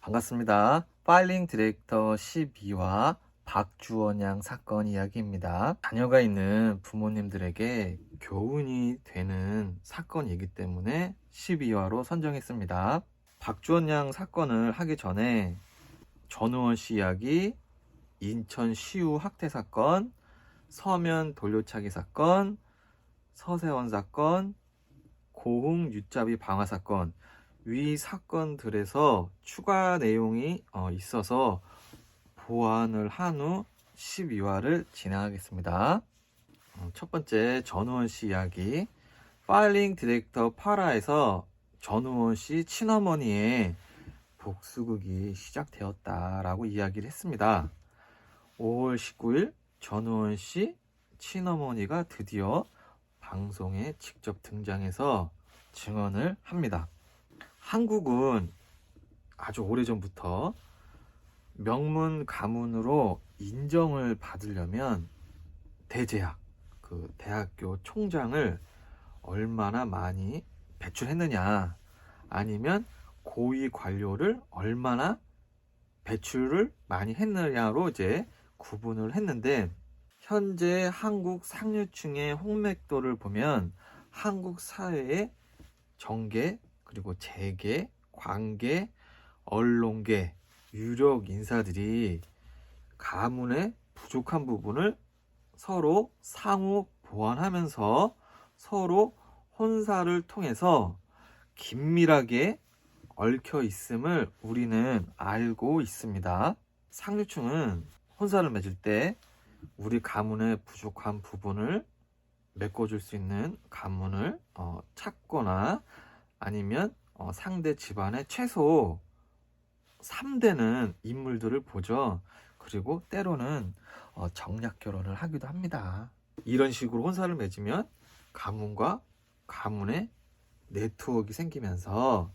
반갑습니다. 파일링 디렉터 12화 박주원 양 사건 이야기입니다. 자녀가 있는 부모님들에게 교훈이 되는 사건이기 때문에 12화로 선정했습니다. 박주원 양 사건을 하기 전에 전우원 씨 이야기, 인천 시우 학대 사건, 서면 돌려차기 사건, 서세원 사건, 고흥 윷잡이 방화 사건, 위 사건들에서 추가 내용이 있어서 보완을 한 후 12화를 진행하겠습니다. 첫 번째 전우원 씨 이야기. 파일링 디렉터 8화에서 전우원 씨 친어머니의 복수극이 시작되었다라고 이야기를 했습니다. 5월 19일 전우원 씨 친어머니가 드디어 방송에 직접 등장해서 증언을 합니다. 한국은 아주 오래전부터 명문 가문으로 인정을 받으려면 대제학, 그 대학교 총장을 얼마나 많이 배출했느냐, 아니면 고위 관료를 얼마나 배출을 많이 했느냐로 이제 구분을 했는데, 현재 한국 상류층의 홍맥도를 보면 한국 사회의 정계, 그리고 재계, 관계, 언론계, 유력 인사들이 가문의 부족한 부분을 서로 상호 보완하면서 서로 혼사를 통해서 긴밀하게 얽혀 있음을 우리는 알고 있습니다. 상류층은 혼사를 맺을 때 우리 가문의 부족한 부분을 메꿔줄 수 있는 가문을 찾거나 아니면 상대 집안의 최소 3대는 인물들을 보죠. 그리고 때로는 정략 결혼을 하기도 합니다. 이런 식으로 혼사를 맺으면 가문과 가문의 네트워크가 생기면서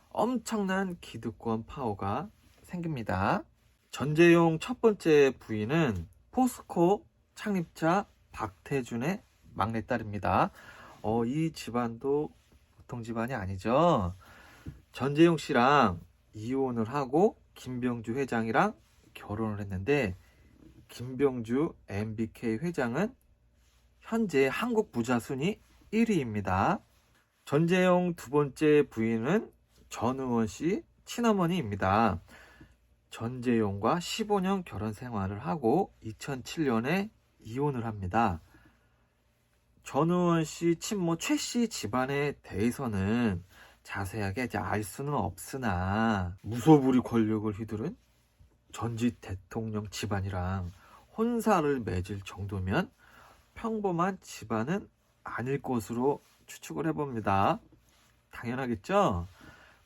엄청난 기득권 파워가 생깁니다. 전재용 첫 번째 부인은 포스코 창립자 박태준의 막내딸입니다. 이 집안도 보통 집안이 아니죠. 전재용 씨랑 이혼을 하고 김병주 회장이랑 결혼을 했는데, 김병주 MBK 회장은 현재 한국 부자 순위 1위입니다. 전재용 두 번째 부인은 전우원 씨 친어머니입니다. 전재용과 15년 결혼 생활을 하고 2007년에 이혼을 합니다. 전우원 씨 친모 최 씨 집안에 대해서는 자세하게 알 수는 없으나, 무소불위 권력을 휘두른 전직 대통령 집안이랑 혼사를 맺을 정도면 평범한 집안은 아닐 것으로 추측을 해봅니다. 당연하겠죠?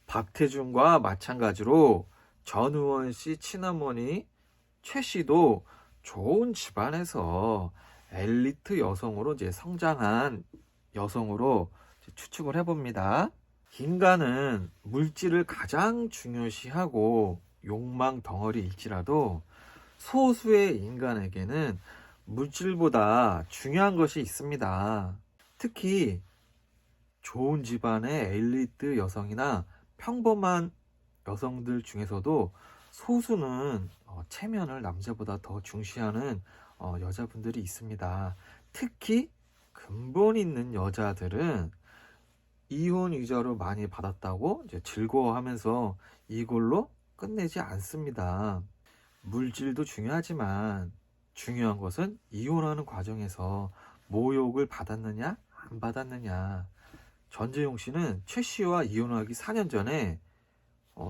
박태준과 마찬가지로 전우원 씨 친어머니 최 씨도 좋은 집안에서 엘리트 여성으로 이제 성장한 여성으로 추측을 해봅니다. 인간은 물질을 가장 중요시하고 욕망 덩어리일지라도 소수의 인간에게는 물질보다 중요한 것이 있습니다. 특히 좋은 집안의 엘리트 여성이나 평범한 여성들 중에서도 소수는 체면을 남자보다 더 중시하는 여자분들이 있습니다. 특히 근본 있는 여자들은 이혼 위자료 많이 받았다고 이제 즐거워하면서 이걸로 끝내지 않습니다. 물질도 중요하지만 중요한 것은 이혼하는 과정에서 모욕을 받았느냐 안 받았느냐. 전재용 씨는 최 씨와 이혼하기 4년 전에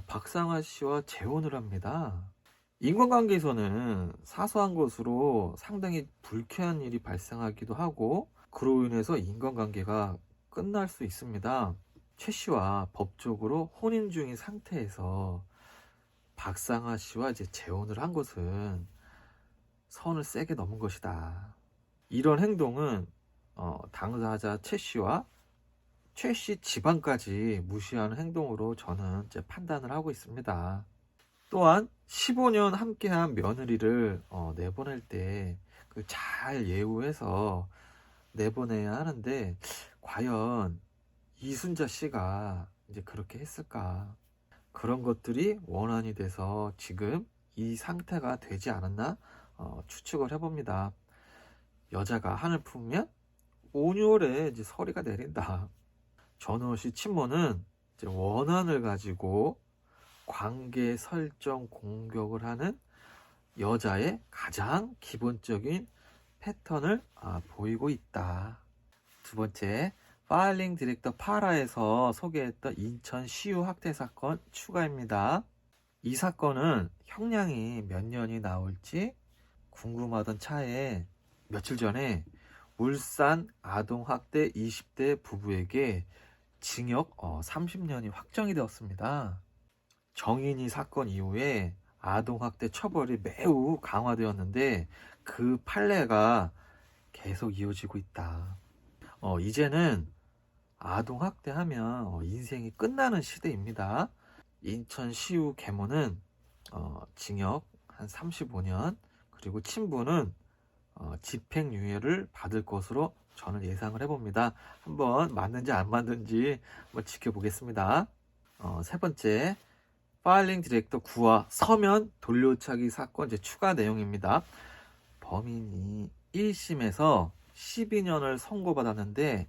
박상아 씨와 재혼을 합니다. 인간관계에서는 사소한 것으로 상당히 불쾌한 일이 발생하기도 하고, 그로 인해서 인간관계가 끝날 수 있습니다. 최 씨와 법적으로 혼인 중인 상태에서 박상아 씨와 이제 재혼을 한 것은 선을 세게 넘은 것이다. 이런 행동은 당사자 최 씨와 최 씨 집안까지 무시하는 행동으로 저는 이제 판단을 하고 있습니다. 또한 15년 함께한 며느리를 내보낼 때 그 잘 예우해서 내보내야 하는데, 과연 이순자 씨가 이제 그렇게 했을까? 그런 것들이 원한이 돼서 지금 이 상태가 되지 않았나 추측을 해봅니다. 여자가 한을 품으면 온유월에 이제 서리가 내린다. 전우시 친모는 이제 원한을 가지고 관계 설정 공격을 하는 여자의 가장 기본적인 패턴을 보이고 있다. 두 번째, 파일링 디렉터 파라에서 소개했던 인천 시유 학대 사건 추가입니다. 이 사건은 형량이 몇 년이 나올지 궁금하던 차에 며칠 전에 울산 아동학대 20대 부부에게 징역 30년이 확정이 되었습니다. 정인이 사건 이후에 아동학대 처벌이 매우 강화되었는데 그 판례가 계속 이어지고 있다. 이제는 아동학대하면 인생이 끝나는 시대입니다. 인천시우 계모는 징역 한 35년 그리고 친부는 집행유예를 받을 것으로 저는 예상을 해봅니다. 한번 맞는지 안 맞는지 한번 지켜보겠습니다. 세 번째, 파일링 디렉터 9화 서면 돌려차기 사건 이제 추가 내용입니다. 범인이 1심에서 12년을 선고받았는데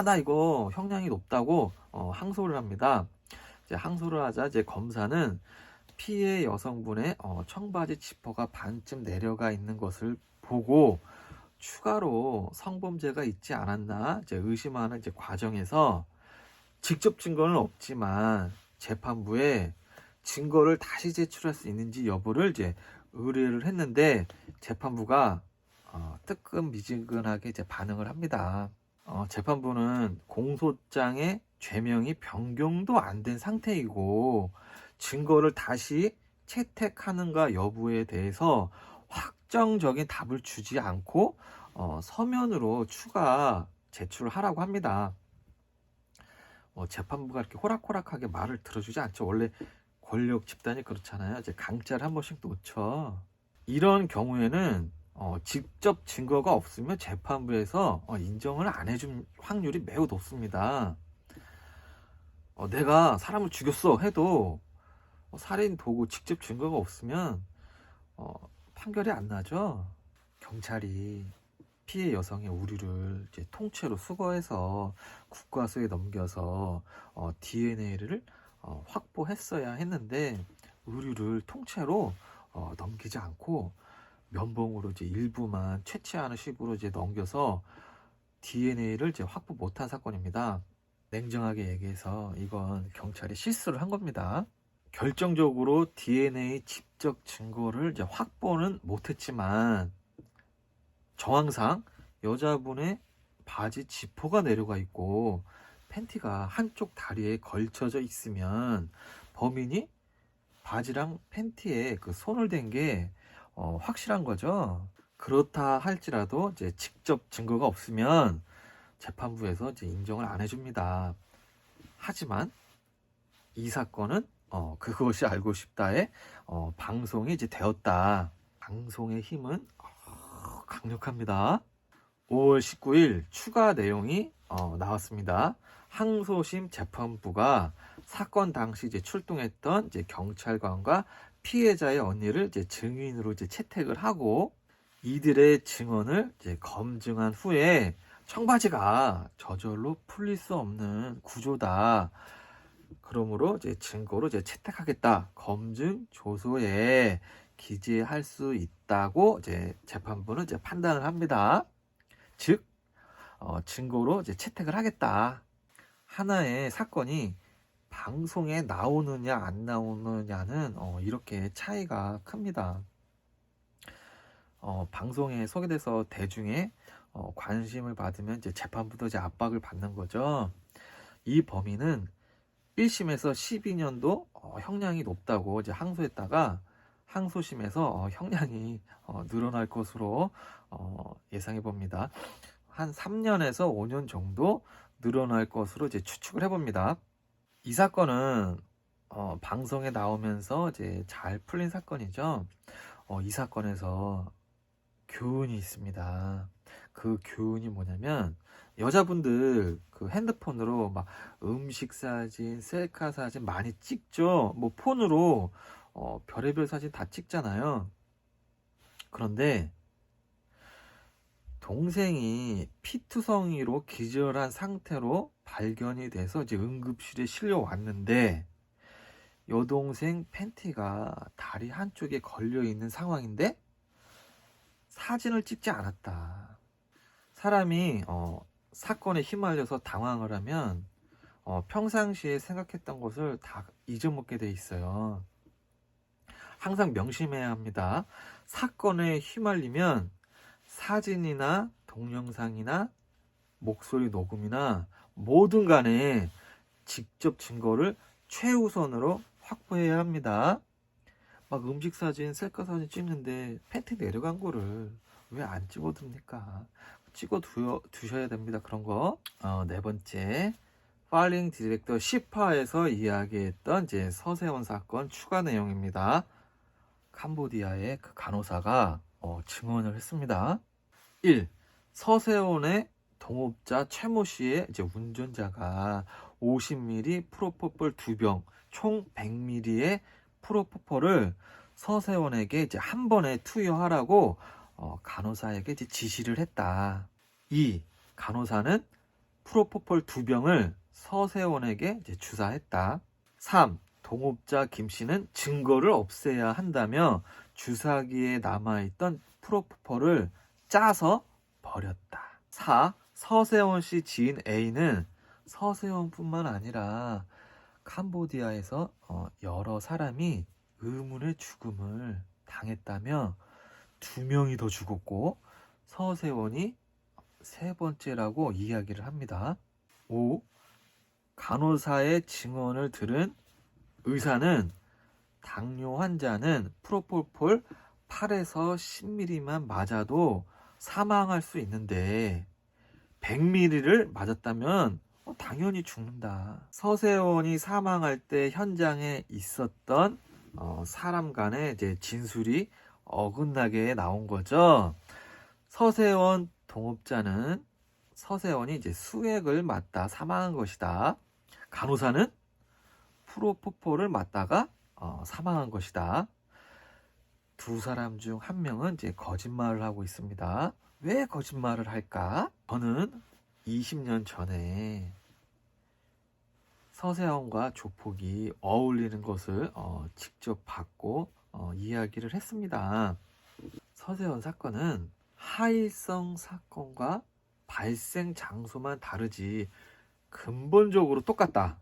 나 이거 형량이 높다고 항소를 합니다. 이제 항소를 하자 이제 검사는 피해 여성분의 청바지 지퍼가 반쯤 내려가 있는 것을 보고 추가로 성범죄가 있지 않았나 이제 의심하는 이제 과정에서 직접 증거는 없지만 재판부에 증거를 다시 제출할 수 있는지 여부를 이제 의뢰를 했는데 재판부가 뜨끔미지근하게 이제 반응을 합니다. 재판부는 공소장의 죄명이 변경도 안 된 상태이고 증거를 다시 채택하는가 여부에 대해서 확정적인 답을 주지 않고 서면으로 추가 제출을 하라고 합니다. 재판부가 이렇게 호락호락하게 말을 들어주지 않죠. 원래 권력 집단이 그렇잖아요. 이제 강짜를 한 번씩 놓쳐. 이런 경우에는 직접 증거가 없으면 재판부에서 인정을 안 해준 확률이 매우 높습니다. 내가 사람을 죽였어 해도 살인 도구 직접 증거가 없으면 판결이 안 나죠. 경찰이 피해 여성의 우류를 이제 통째로 수거해서 국과수에 넘겨서 DNA를 확보했어야 했는데 의류를 통째로 넘기지 않고 면봉으로 이제 일부만 채취하는 식으로 이제 넘겨서 DNA를 이제 확보 못한 사건입니다. 냉정하게 얘기해서 이건 경찰이 실수를 한 겁니다. 결정적으로 DNA 직접 증거를 이제 확보는 못했지만 정황상 여자분의 바지 지퍼가 내려가 있고 팬티가 한쪽 다리에 걸쳐져 있으면 범인이 바지랑 팬티에 그 손을 댄 게 확실한 거죠. 그렇다 할지라도 이제 직접 증거가 없으면 재판부에서 이제 인정을 안 해줍니다. 하지만 이 사건은 그것이 알고 싶다에 방송이 이제 되었다. 방송의 힘은 강력합니다. 5월 19일 추가 내용이 나왔습니다. 항소심 재판부가 사건 당시 이제 출동했던 이제 경찰관과 피해자의 언니를 이제 증인으로 이제 채택을 하고 이들의 증언을 이제 검증한 후에 청바지가 저절로 풀릴 수 없는 구조다. 그러므로 이제 증거로 이제 채택하겠다. 검증 조서에 기재할 수 있다고 이제 재판부는 이제 판단을 합니다. 즉, 증거로 이제 채택을 하겠다. 하나의 사건이 방송에 나오느냐 안 나오느냐는 이렇게 차이가 큽니다. 방송에 소개돼서 대중의 관심을 받으면 이제 재판부도 이제 압박을 받는 거죠. 이 범인은 1심에서 12년도 형량이 높다고 이제 항소했다가 항소심에서 형량이 늘어날 것으로 예상해 봅니다. 한 3년에서 5년 정도 늘어날 것으로 이제 추측을 해봅니다. 이 사건은 방송에 나오면서 이제 잘 풀린 사건이죠. 이 사건에서 교훈이 있습니다. 그 교훈이 뭐냐면, 여자분들 그 핸드폰으로 막 음식 사진, 셀카 사진 많이 찍죠. 뭐 폰으로 별의별 사진 다 찍잖아요. 그런데 동생이 피투성이로 기절한 상태로 발견이 돼서 이제 응급실에 실려왔는데, 여동생 팬티가 다리 한쪽에 걸려 있는 상황인데 사진을 찍지 않았다. 사람이 사건에 휘말려서 당황을 하면 평상시에 생각했던 것을 다 잊어먹게 돼 있어요. 항상 명심해야 합니다. 사건에 휘말리면 사진이나 동영상이나 목소리 녹음이나 뭐든 간에 직접 증거를 최우선으로 확보해야 합니다. 막 음식 사진, 셀카 사진 찍는데 팬티 내려간 거를 왜 안 찍어둡니까? 찍어 두셔야 됩니다. 그런 거. 네 번째, 파일링 디렉터 10화에서 이야기했던 이제 서세원 사건 추가 내용입니다. 캄보디아의 그 간호사가 증언을 했습니다. 1. 서세원의 동업자 최모 씨의 이제 운전자가 50ml 프로포폴 2병, 총 100ml의 프로포폴을 서세원에게 이제 한 번에 투여하라고 간호사에게 이제 지시를 했다. 2. 간호사는 프로포폴 2병을 서세원에게 이제 주사했다. 3. 동업자 김 씨는 증거를 없애야 한다며 주사기에 남아있던 프로포폴을 짜서 버렸다. 4. 서세원 씨 지인 A는 서세원뿐만 아니라 캄보디아에서 여러 사람이 의문의 죽음을 당했다며 2명이 더 죽었고 서세원이 3번째라고 이야기를 합니다. 5. 간호사의 증언을 들은 의사는 당뇨 환자는 프로포폴 8에서 10ml만 맞아도 사망할 수 있는데 100ml를 맞았다면 당연히 죽는다. 서세원이 사망할 때 현장에 있었던 사람 간의 이제 진술이 어긋나게 나온 거죠. 서세원 동업자는 서세원이 이제 수액을 맞다 사망한 것이다. 간호사는 프로포폴을 맞다가 사망한 것이다. 두 사람 중 한 명은 이제 거짓말을 하고 있습니다. 왜 거짓말을 할까? 저는 20년 전에 서세원과 조폭이 어울리는 것을 직접 봤고 이야기를 했습니다. 서세원 사건은 하일성 사건과 발생 장소만 다르지 근본적으로 똑같다.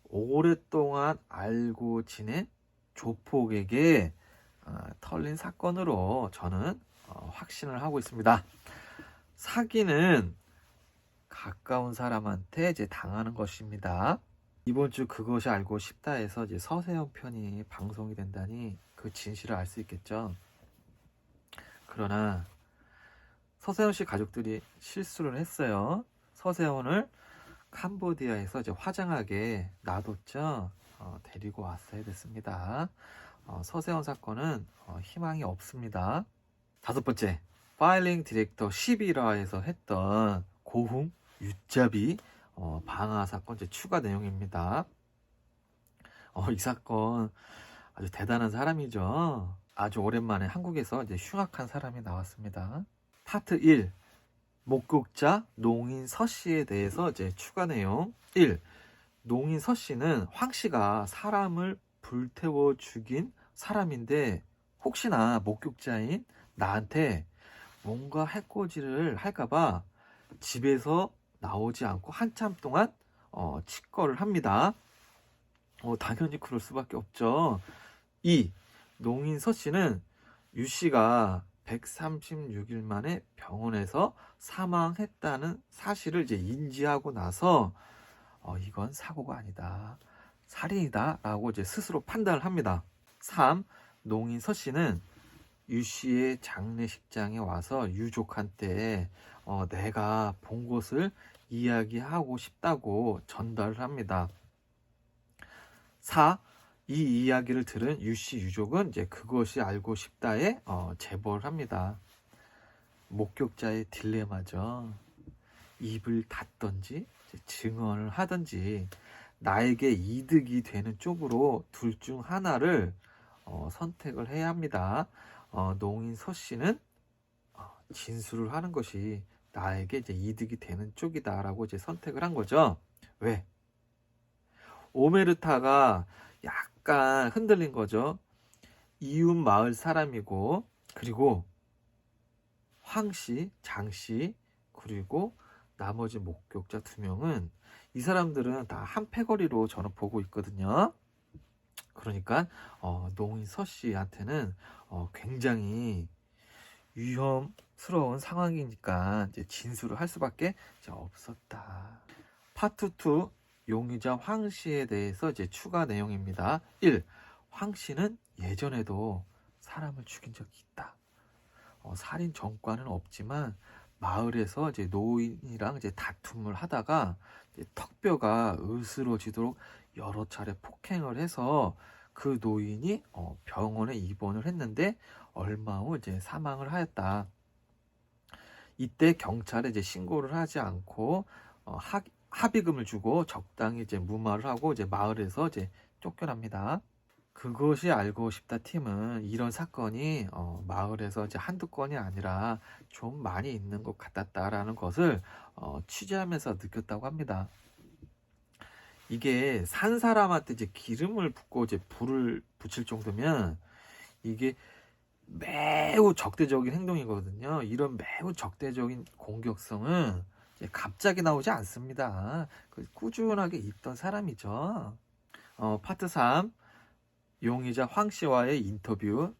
오랫동안 알고 지낸 조폭에게 털린 사건으로 저는 확신을 하고 있습니다. 사기는 가까운 사람한테 이제 당하는 것입니다. 이번 주 그것이 알고 싶다에서 이제 서세원 편이 방송이 된다니 그 진실을 알 수 있겠죠. 그러나 서세원 씨 가족들이 실수를 했어요. 서세원을 캄보디아에서 이제 화장하게 놔뒀죠. 데리고 왔어야 됐습니다. 서세원 사건은 희망이 없습니다. 5번째, 파일링 디렉터 11화에서 했던 고흥 윷잡이 방화 사건 이제 추가 내용입니다. 이 사건 아주 대단한 사람이죠. 아주 오랜만에 한국에서 이제 흉악한 사람이 나왔습니다. 파트 1, 목격자 농인 서 씨에 대해서 이제 추가 내용. 1. 농인 서 씨는 황 씨가 사람을 불태워 죽인 사람인데 혹시나 목격자인 나한테 뭔가 해코지를 할까봐 집에서 나오지 않고 한참 동안 칙거를 합니다. 당연히 그럴 수밖에 없죠. 2. 농인 서 씨는 유 씨가 136일 만에 병원에서 사망했다는 사실을 이제 인지하고 나서 이건 사고가 아니다, 살인이다 라고 이제 스스로 판단을 합니다. 3. 농인 서 씨는 유 씨의 장례식장에 와서 유족한테 내가 본 것을 이야기하고 싶다고 전달을 합니다. 4. 이 이야기를 들은 유 씨 유족은 이제 그것이 알고 싶다에 제보를 합니다. 목격자의 딜레마죠. 입을 닫던지 증언을 하든지 나에게 이득이 되는 쪽으로 둘 중 하나를 선택을 해야 합니다. 농인 서 씨는 진술을 하는 것이 나에게 이제 이득이 되는 쪽이다라고 이제 선택을 한 거죠. 왜? 오메르타가 약간 흔들린 거죠. 이웃 마을 사람이고, 그리고 황씨, 장씨, 그리고 나머지 목격자 2명은 이 사람들은 다 한 패거리로 저는 보고 있거든요. 그러니까 농인 서 씨한테는 굉장히 위험스러운 상황이니까 이제 진술을 할 수밖에 이제 없었다. 파트 2 용의자 황 씨에 대해서 이제 추가 내용입니다. 1. 황 씨는 예전에도 사람을 죽인 적이 있다. 살인 전과는 없지만 마을에서 이제 노인이랑 이제 다툼을 하다가 이제 턱뼈가 으스러지도록 여러 차례 폭행을 해서 그 노인이 병원에 입원을 했는데 얼마 후 이제 사망을 하였다. 이때 경찰에 이제 신고를 하지 않고 합의금을 주고 적당히 이제 무마를 하고 이제 마을에서 이제 쫓겨납니다. 그것이 알고 싶다 팀은 이런 사건이 마을에서 이제 한두 건이 아니라 좀 많이 있는 것 같았다라는 것을 취재하면서 느꼈다고 합니다. 이게 산 사람한테 이제 기름을 붓고 이제 불을 붙일 정도면 이게 매우 적대적인 행동이거든요. 이런 매우 적대적인 공격성은 이제 갑자기 나오지 않습니다. 꾸준하게 있던 사람이죠. 파트 3 용의자 황 씨와의 인터뷰.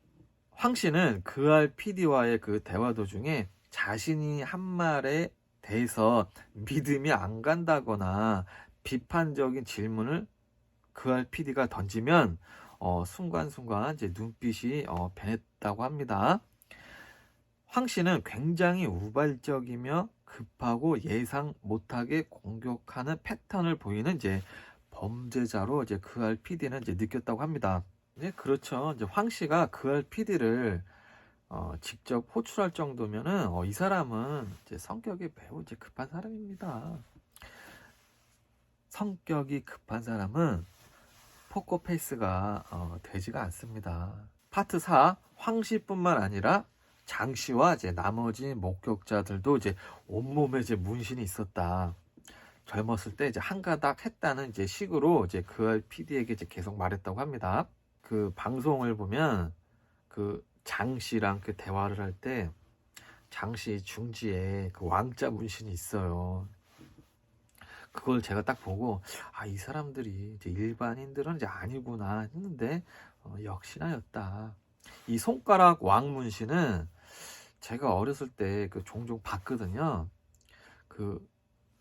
황 씨는 그알 PD와의 그 대화 도중에 자신이 한 말에 대해서 믿음이 안 간다거나 비판적인 질문을 그알 PD가 던지면 순간순간 이제 눈빛이 변했다고 합니다. 황 씨는 굉장히 우발적이며 급하고 예상 못하게 공격하는 패턴을 보이는 이제 범죄자로 이제 그알 PD는 이제 느꼈다고 합니다. 네, 그렇죠. 이제 황 씨가 그알 PD를 직접 호출할 정도면은 이 사람은 이제 성격이 매우 이제 급한 사람입니다. 성격이 급한 사람은 포커페이스가 되지가 않습니다. 파트 4 황 씨뿐만 아니라 장 씨와 이제 나머지 목격자들도 이제 온몸에 이제 문신이 있었다. 젊었을 때 이제 한가닥 했다는 이제 식으로 이제 그알 PD에게 이제 계속 말했다고 합니다. 그 방송을 보면 그 장 씨랑 그 대화를 할 때 장 씨 중지에 그 왕자 문신이 있어요. 그걸 제가 딱 보고 이 사람들이 이제 일반인들은 이제 아니구나 했는데 역시나였다. 이 손가락 왕 문신은 제가 어렸을 때 그 종종 봤거든요. 그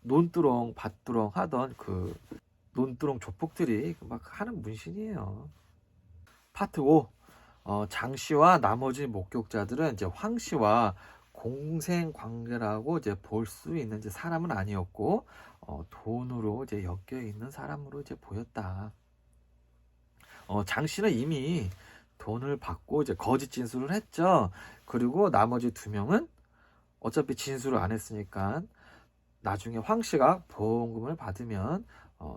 논두렁 밭두렁 하던 그 논두렁 조폭들이 막 하는 문신이에요. 파트 5 장 씨와 나머지 목격자들은 이제 황 씨와 공생 관계라고 이제 볼 수 있는 이제 사람은 아니었고 돈으로 이제 엮여 있는 사람으로 이제 보였다. 장 씨는 이미 돈을 받고 이제 거짓 진술을 했죠. 그리고 나머지 2명은 어차피 진술을 안 했으니까 나중에 황 씨가 보험금을 받으면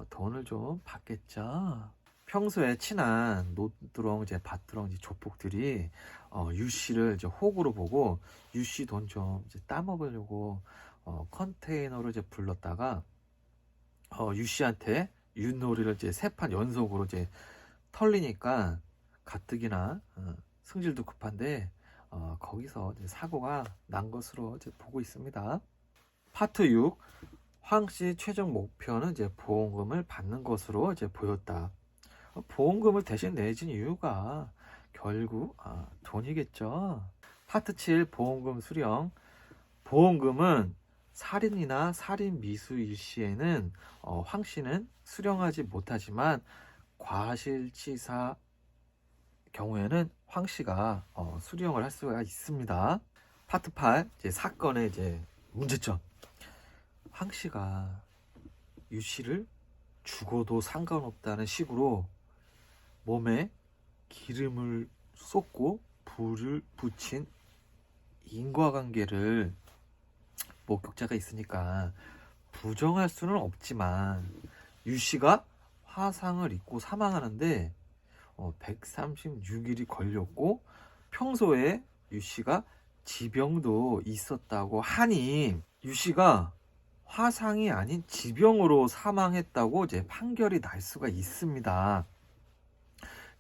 돈을 좀 받겠죠. 평소에 친한 노두렁 이제 밭두렁 이제 조폭들이 유 씨를 이제 호구로 보고 유 씨 돈 좀 이제 따먹으려고 컨테이너로 이제 불렀다가 유 씨한테 윷놀이를 이제 3판 연속으로 이제 털리니까 가뜩이나 승질도 급한데 거기서 이제 사고가 난 것으로 이제 보고 있습니다. 파트 6 황 씨 최종 목표는 이제 보험금을 받는 것으로 이제 보였다. 보험금을 대신 내준 이유가 결국 돈이겠죠. 파트 7 보험금 수령. 보험금은 살인이나 살인 미수일 시에는 황 씨는 수령하지 못하지만 과실치사 경우에는 황 씨가 수령을 할 수가 있습니다. 파트 8 이제 사건의 이제 문제점. 황 씨가 유 씨를 죽어도 상관없다는 식으로 몸에 기름을 쏟고 불을 붙인 인과관계를 목격자가 있으니까 부정할 수는 없지만 유 씨가 화상을 입고 사망하는데 136일이 걸렸고 평소에 유 씨가 지병도 있었다고 하니 유 씨가 화상이 아닌 지병으로 사망했다고 이제 판결이 날 수가 있습니다.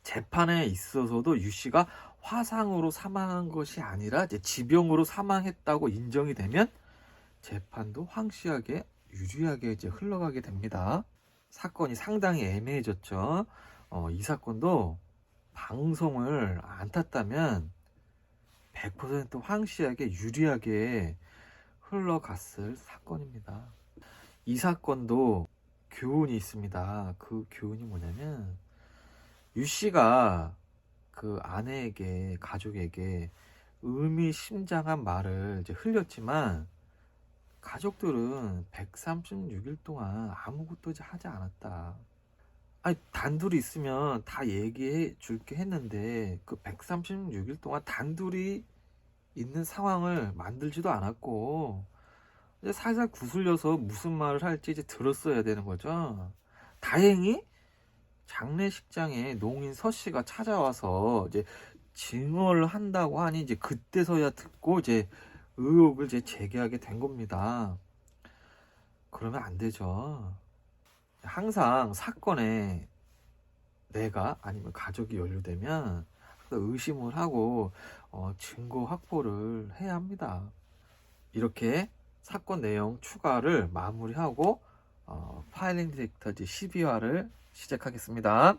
재판에 있어서도 유 씨가 화상으로 사망한 것이 아니라 이제 지병으로 사망했다고 인정이 되면 재판도 황 씨에게 유리하게 이제 흘러가게 됩니다. 사건이 상당히 애매해졌죠. 이 사건도 방송을 안 탔다면 100% 황 씨에게 유리하게 흘러갔을 사건입니다. 이 사건도 교훈이 있습니다. 그 교훈이 뭐냐면 유 씨가 그 아내에게, 가족에게 의미심장한 말을 이제 흘렸지만 가족들은 136일 동안 아무것도 이제 하지 않았다. 아니, 단둘이 있으면 다 얘기해 줄게 했는데 그 136일 동안 단둘이 있는 상황을 만들지도 않았고 이제 살살 구슬려서 무슨 말을 할지 이제 들었어야 되는 거죠. 다행히 장례식장에 농인 서 씨가 찾아와서 이제 증언을 한다고 하니 이제 그때서야 듣고 이제 의혹을 이제 제기하게 된 겁니다. 그러면 안 되죠. 항상 사건에 내가 아니면 가족이 연루되면 의심을 하고 증거 확보를 해야 합니다. 이렇게 사건 내용 추가를 마무리하고 파일링 디렉터 12화를 시작하겠습니다.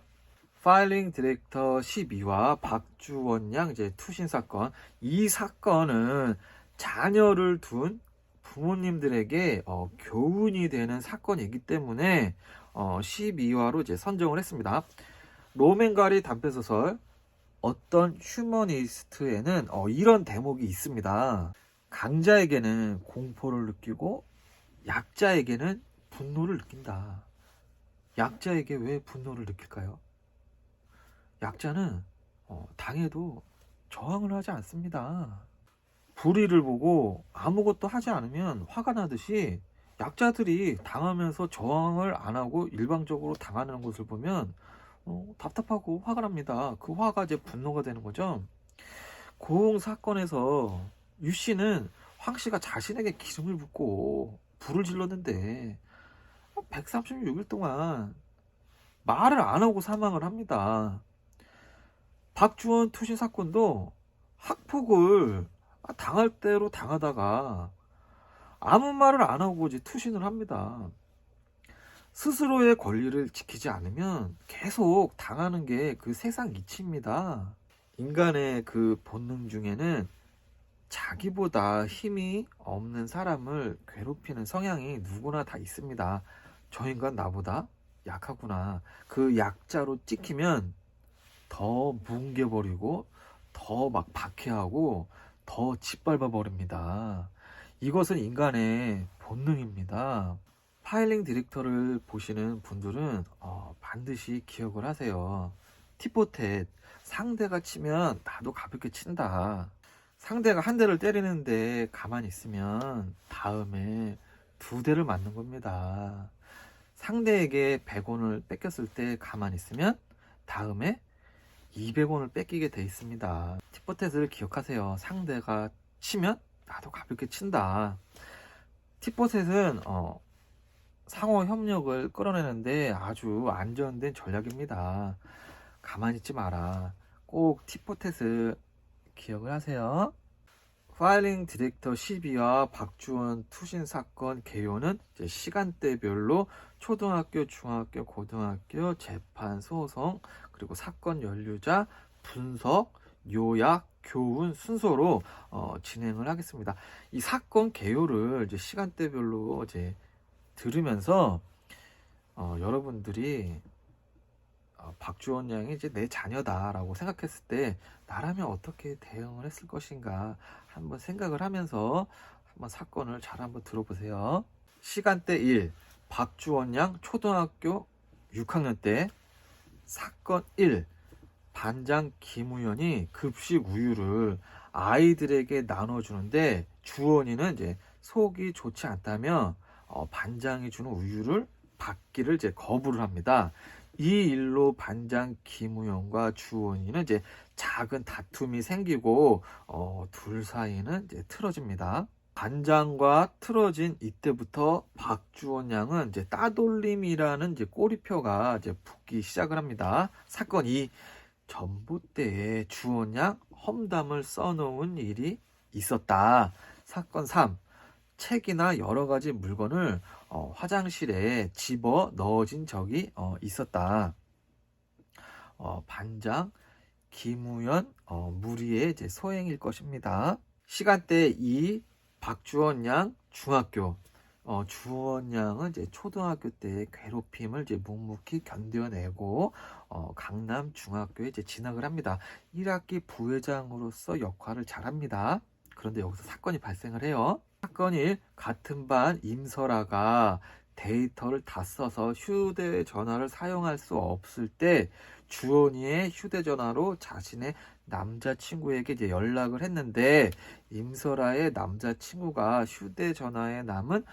파일링 디렉터 12화 박주원 양 이제 투신 사건. 이 사건은 자녀를 둔 부모님들에게 교훈이 되는 사건이기 때문에 12화로 이제 선정을 했습니다. 로맨가리 단편소설 어떤 휴머니스트에는 이런 대목이 있습니다. 강자에게는 공포를 느끼고 약자에게는 분노를 느낀다. 약자에게 왜 분노를 느낄까요? 약자는 당해도 저항을 하지 않습니다. 불의를 보고 아무것도 하지 않으면 화가 나듯이 약자들이 당하면서 저항을 안 하고 일방적으로 당하는 것을 보면 답답하고 화가 납니다. 그 화가 이제 분노가 되는 거죠. 고흥 사건에서 유 씨는 황 씨가 자신에게 기름을 붓고 불을 질렀는데 136일 동안 말을 안 하고 사망을 합니다. 박주원 투신 사건도 학폭을 당할 대로 당하다가 아무 말을 안 하고 이제 투신을 합니다. 스스로의 권리를 지키지 않으면 계속 당하는 게 그 세상 이치입니다. 인간의 그 본능 중에는 자기보다 힘이 없는 사람을 괴롭히는 성향이 누구나 다 있습니다. 저 인간 나보다 약하구나. 그 약자로 찍히면 더 뭉개버리고 더 막 박해하고 더 짓밟아 버립니다. 이것은 인간의 본능입니다. 파일링 디렉터를 보시는 분들은 반드시 기억을 하세요. 티포텟, 상대가 치면 나도 가볍게 친다. 상대가 한 대를 때리는데 가만히 있으면 다음에 2대를 맞는 겁니다. 상대에게 100원을 뺏겼을 때 가만히 있으면 다음에 200원을 뺏기게 돼 있습니다. 티포텟을 기억하세요. 상대가 치면 나도 가볍게 친다. 티포텟은 상호 협력을 끌어내는데 아주 안전된 전략입니다. 가만히 있지 마라. 꼭 티포텟을 기억을 하세요. 파일링 디렉터 12와 박주원 투신 사건 개요는 이제 시간대별로 초등학교, 중학교, 고등학교, 재판, 소송, 그리고 사건 연루자, 분석, 요약, 교훈 순서로 진행을 하겠습니다. 이 사건 개요를 이제 시간대별로 이제 들으면서 여러분들이 박주원 양이 이제 내 자녀다라고 생각했을 때 나라면 어떻게 대응을 했을 것인가 한번 생각을 하면서 한번 사건을 잘 한번 들어보세요. 시간대 1. 박주원 양 초등학교 6학년 때. 사건 1. 반장 김우현이 급식 우유를 아이들에게 나눠주는데 주원이는 이제 속이 좋지 않다면 반장이 주는 우유를 받기를 이제 거부를 합니다. 이 일로 반장 김우영과 주원이는 이제 작은 다툼이 생기고 둘 사이는 이제 틀어집니다. 반장과 틀어진 이때부터 박주원 양은 이제 따돌림이라는 이제 꼬리표가 이제 붙기 시작을 합니다. 사건 2. 전봇대에 주원 양 험담을 써놓은 일이 있었다. 사건 3. 책이나 여러 가지 물건을 화장실에 집어 넣어진 적이 있었다. 반장 김우연 무리의 이제 소행일 것입니다. 시간대 2. 박주원 양 중학교. 주원 양은 이제 초등학교 때 괴롭힘을 이제 묵묵히 견뎌내고 강남 중학교에 이제 진학을 합니다. 1학기 부회장으로서 역할을 잘합니다. 그런데 여기서 사건이 발생을 해요. 사건 1. 같은 반 임설아가 데이터를 다 써서 휴대전화를 사용할 수 없을 때 주원이의 휴대전화로 자신의 남자친구에게 이제 연락을 했는데 임설아의 남자친구가 휴대전화에 남은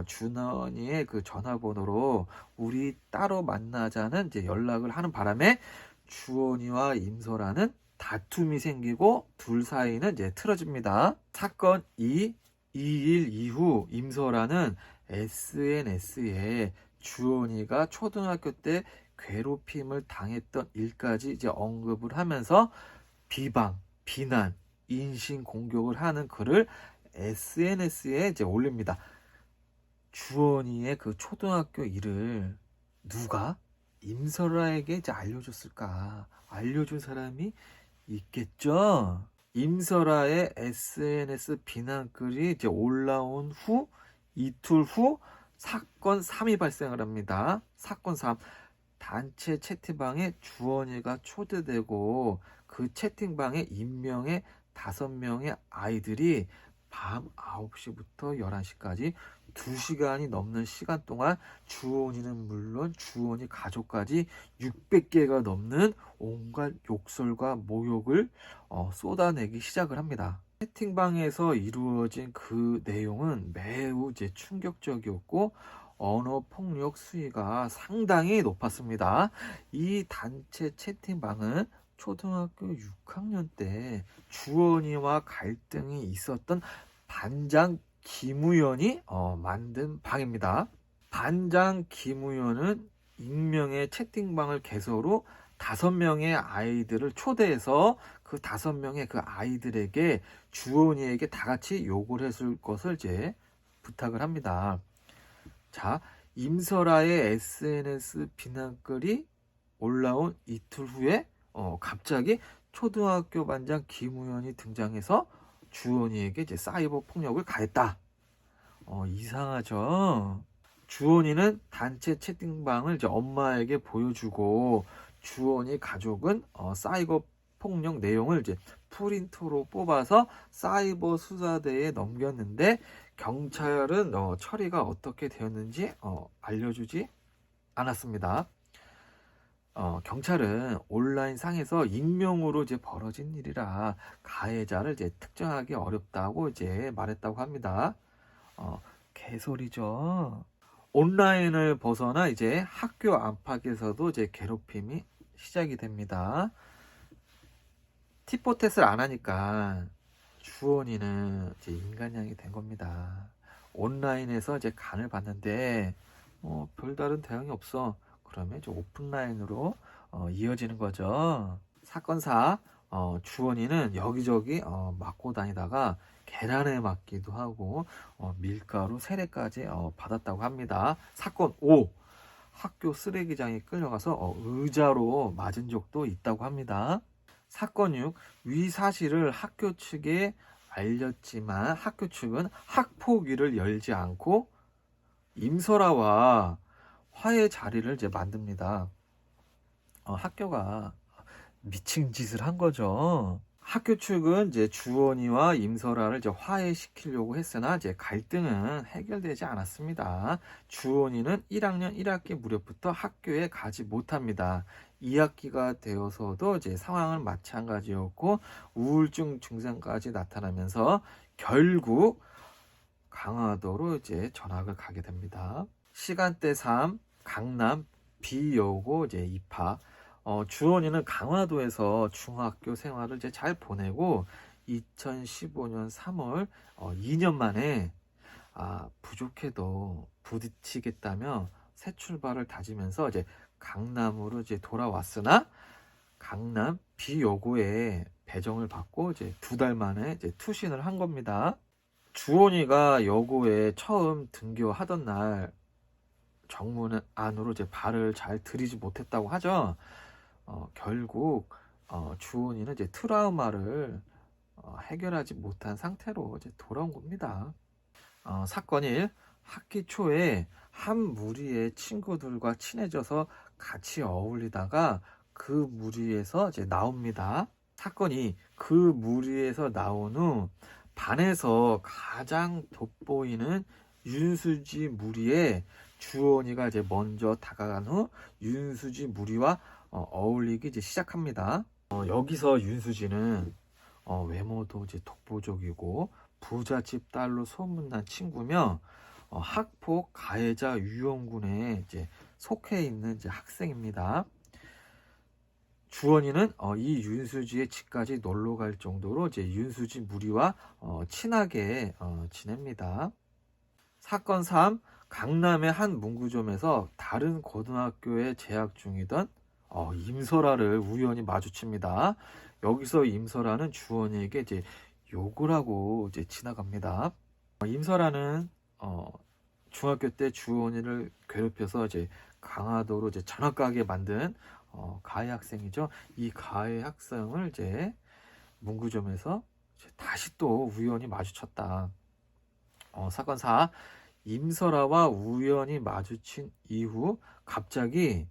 준원이의 그 전화번호로 우리 따로 만나자는 이제 연락을 하는 바람에 주원이와 임설아는 다툼이 생기고 둘 사이는 이제 틀어집니다. 사건 2. 2일 이후 임설아는 SNS에 주원이가 초등학교 때 괴롭힘을 당했던 일까지 이제 언급을 하면서 비방, 비난, 인신 공격을 하는 글을 SNS에 이제 올립니다. 주원이의 그 초등학교 일을 누가 임설아에게 이제 알려줬을까? 알려준 사람이 있겠죠? 임설아의 SNS 비난글이 이제 올라온 후 이틀 후 사건 3이 발생을 합니다. 사건 3. 단체 채팅방에 주원이가 초대되고 그 채팅방에 인명의 5명의 아이들이 밤 9시부터 11시까지 2시간이 넘는 시간 동안 주원이는 물론 주원이 가족까지 600개가 넘는 온갖 욕설과 모욕을 쏟아내기 시작을 합니다. 채팅방에서 이루어진 그 내용은 매우 이제 충격적이었고 언어 폭력 수위가 상당히 높았습니다. 이 단체 채팅방은 초등학교 6학년 때 주원이와 갈등이 있었던 반장 김우연이 만든 방입니다. 반장 김우연은 익명의 채팅방을 개설로 5명의 아이들을 초대해서 그 5명의 그 아이들에게 주원이에게 다 같이 욕을 했을 것을 이제 부탁을 합니다. 자, 임설아의 SNS 비난글이 올라온 이틀 후에 갑자기 초등학교 반장 김우연이 등장해서 주원이에게 이제 사이버 폭력을 가했다. 이상하죠? 주원이는 단체 채팅방을 이제 엄마에게 보여주고 주원이 가족은 사이버 폭력 내용을 이제 프린트로 뽑아서 사이버 수사대에 넘겼는데 경찰은 처리가 어떻게 되었는지 알려주지 않았습니다. 경찰은 온라인 상에서 익명으로 이제 벌어진 일이라 가해자를 이제 특정하기 어렵다고 이제 말했다고 합니다. 개소리죠. 온라인을 벗어나 이제 학교 안팎에서도 이제 괴롭힘이 시작이 됩니다. 티포텟을 안 하니까 주원이는 이제 인간양이 된 겁니다. 온라인에서 이제 간을 봤는데 별다른 대응이 없어. 그러면 이제 오픈라인으로 이어지는 거죠. 사건 4. 주원이는 여기저기 맞고 다니다가 계란에 맞기도 하고 밀가루 세례까지 받았다고 합니다. 사건 5. 학교 쓰레기장에 끌려가서 의자로 맞은 적도 있다고 합니다. 사건 6. 위 사실을 학교 측에 알렸지만 학교 측은 학폭위를 열지 않고 임설아와 화해 자리를 이제 만듭니다. 학교가 미친 짓을 한 거죠. 학교 측은 이제 주원이와 임설아를 이제 화해시키려고 했으나 이제 갈등은 해결되지 않았습니다. 주원이는 1학년 1학기 무렵부터 학교에 가지 못합니다. 2학기가 되어서도 이제 상황은 마찬가지였고 우울증 증상까지 나타나면서 결국 강화도로 이제 전학을 가게 됩니다. 시간대 3, 강남 비여고 이제 입학. 주원이는 강화도에서 중학교 생활을 이제 잘 보내고 2015년 3월 2년 만에 부족해도 부딪히겠다며 새 출발을 다지면서 이제 강남으로 이제 돌아왔으나 강남 비여고에 배정을 받고 이제 2달 만에 이제 투신을 한 겁니다. 주원이가 여고에 처음 등교하던 날 정문 안으로 이제 발을 잘 들이지 못했다고 하죠. 결국 주원이는 이제 트라우마를 해결하지 못한 상태로 이제 돌아온 겁니다. 사건 1. 학기 초에 한 무리의 친구들과 친해져서 같이 어울리다가 그 무리에서 이제 나옵니다. 사건 2. 그 무리에서 나온 후 반에서 가장 돋보이는 윤수지 무리에 주원이가 이제 먼저 다가간 후 윤수지 무리와 어울리기 이제 시작합니다. 여기서 윤수지는 외모도 이제 독보적이고 부잣집 딸로 소문난 친구며 학폭 가해자 유형군에 이제 속해 있는 이제 학생입니다. 주원이는 이 윤수지의 집까지 놀러 갈 정도로 이제 윤수지 무리와 친하게 지냅니다. 사건 3. 강남의 한 문구점에서 다른 고등학교에 재학 중이던 임설아를 우연히 마주칩니다. 여기서 임설아는 주원이에게 이제 욕을 하고 이제 지나갑니다. 임설아는 중학교 때 주원이를 괴롭혀서 이제 강화도로 이제 전학 가게 만든 가해 학생이죠. 이 가해 학생을 이제 문구점에서 이제 다시 또 우연히 마주쳤다. 사건 4. 임설아와 우연히 마주친 이후 갑자기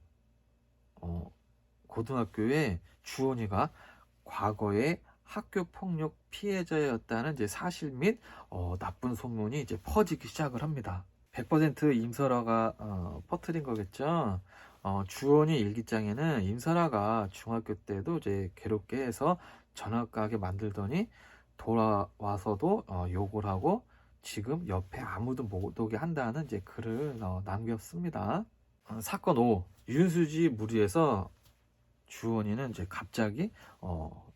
고등학교에 주원이가 과거에 학교 폭력 피해자였다는 이제 사실 및 나쁜 소문이 이제 퍼지기 시작을 합니다. 100% 임설아가 퍼뜨린 거겠죠. 주원이 일기장에는 임설아가 중학교 때도 이제 괴롭게 해서 전학 가게 만들더니 돌아와서도 욕을 하고 지금 옆에 아무도 못 오게 한다는 이제 글을 남겼습니다. 사건 5. 윤수지 무리에서 주원이는 이제 갑자기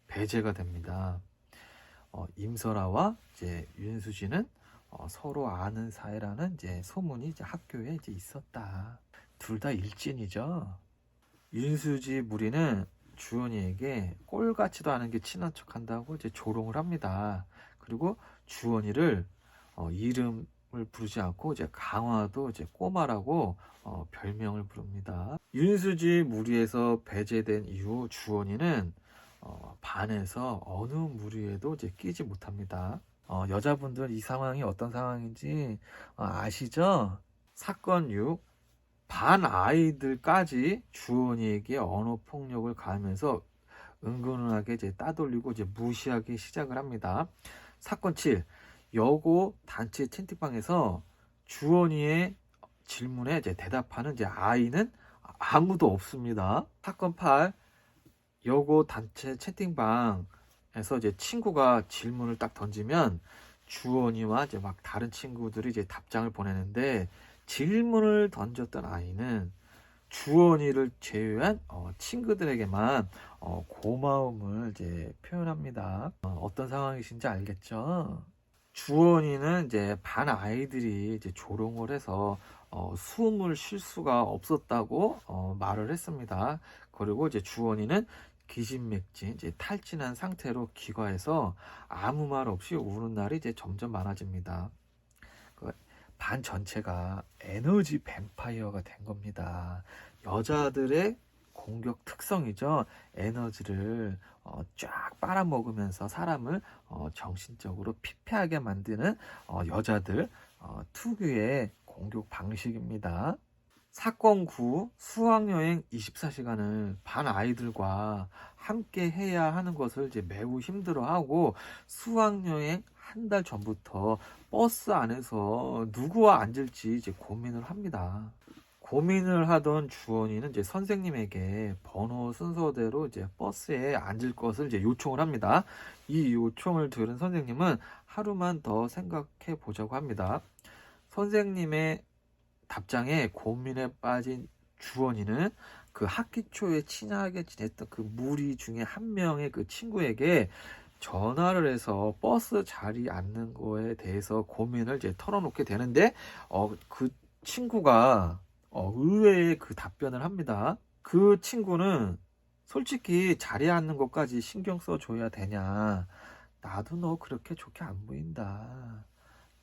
배제가 됩니다. 임설아와 이제 윤수지는 서로 아는 사이라는 이제 소문이 이제 학교에 이제 있었다. 둘 다 일진이죠. 윤수지 무리는 주원이에게 꼴 같지도 않은 게 친한 척한다고 이제 조롱을 합니다. 그리고 주원이를 이름을 부르지 않고 이제 강화도 이제 꼬마라고 별명을 부릅니다. 윤수지 무리에서 배제된 이후 주원이는 반에서 어느 무리에도 이제 끼지 못합니다. 여자분들 이 상황이 어떤 상황인지 아시죠? 사건 6. 반 아이들까지 주원이에게 언어 폭력을 가하면서 은근하게 이제 따돌리고 이제 무시하기 시작을 합니다. 사건 7. 여고 단체 채팅방에서 주원이의 질문에 이제 대답하는 이제 아이는 아무도 없습니다. 사건 8. 여고 단체 채팅방에서 이제 친구가 질문을 딱 던지면 주원이와 이제 막 다른 친구들이 이제 답장을 보내는데 질문을 던졌던 아이는 주원이를 제외한 친구들에게만 고마움을 이제 표현합니다. 어떤 상황이신지 알겠죠? 주원이는 이제 반 아이들이 이제 조롱을 해서 숨을 쉴 수가 없었다고 말을 했습니다. 그리고 이제 주원이는 기진맥진, 이제 탈진한 상태로 귀가해서 아무 말 없이 우는 날이 이제 점점 많아집니다. 반 전체가 에너지 뱀파이어가 된 겁니다. 여자들의 공격 특성이죠. 에너지를 쫙 빨아먹으면서 사람을 정신적으로 피폐하게 만드는 여자들 특유의 공격 방식입니다. 사건 9. 수학여행 24시간을 반 아이들과 함께 해야 하는 것을 이제 매우 힘들어하고 수학여행 한 달 전부터 버스 안에서 누구와 앉을지 이제 고민을 합니다. 고민을 하던 주원이는 이제 선생님에게 번호 순서대로 이제 버스에 앉을 것을 이제 요청을 합니다. 이 요청을 들은 선생님은 하루만 더 생각해 보자고 합니다. 선생님의 답장에 고민에 빠진 주원이는 그 학기 초에 친하게 지냈던 그 무리 중에 한 명의 그 친구에게 전화를 해서 버스 자리 앉는 거에 대해서 고민을 이제 털어놓게 되는데, 그 친구가 의외의 그 답변을 합니다. 그 친구는 솔직히 자리에 앉는 것까지 신경 써줘야 되냐? 나도 너 그렇게 좋게 안 보인다.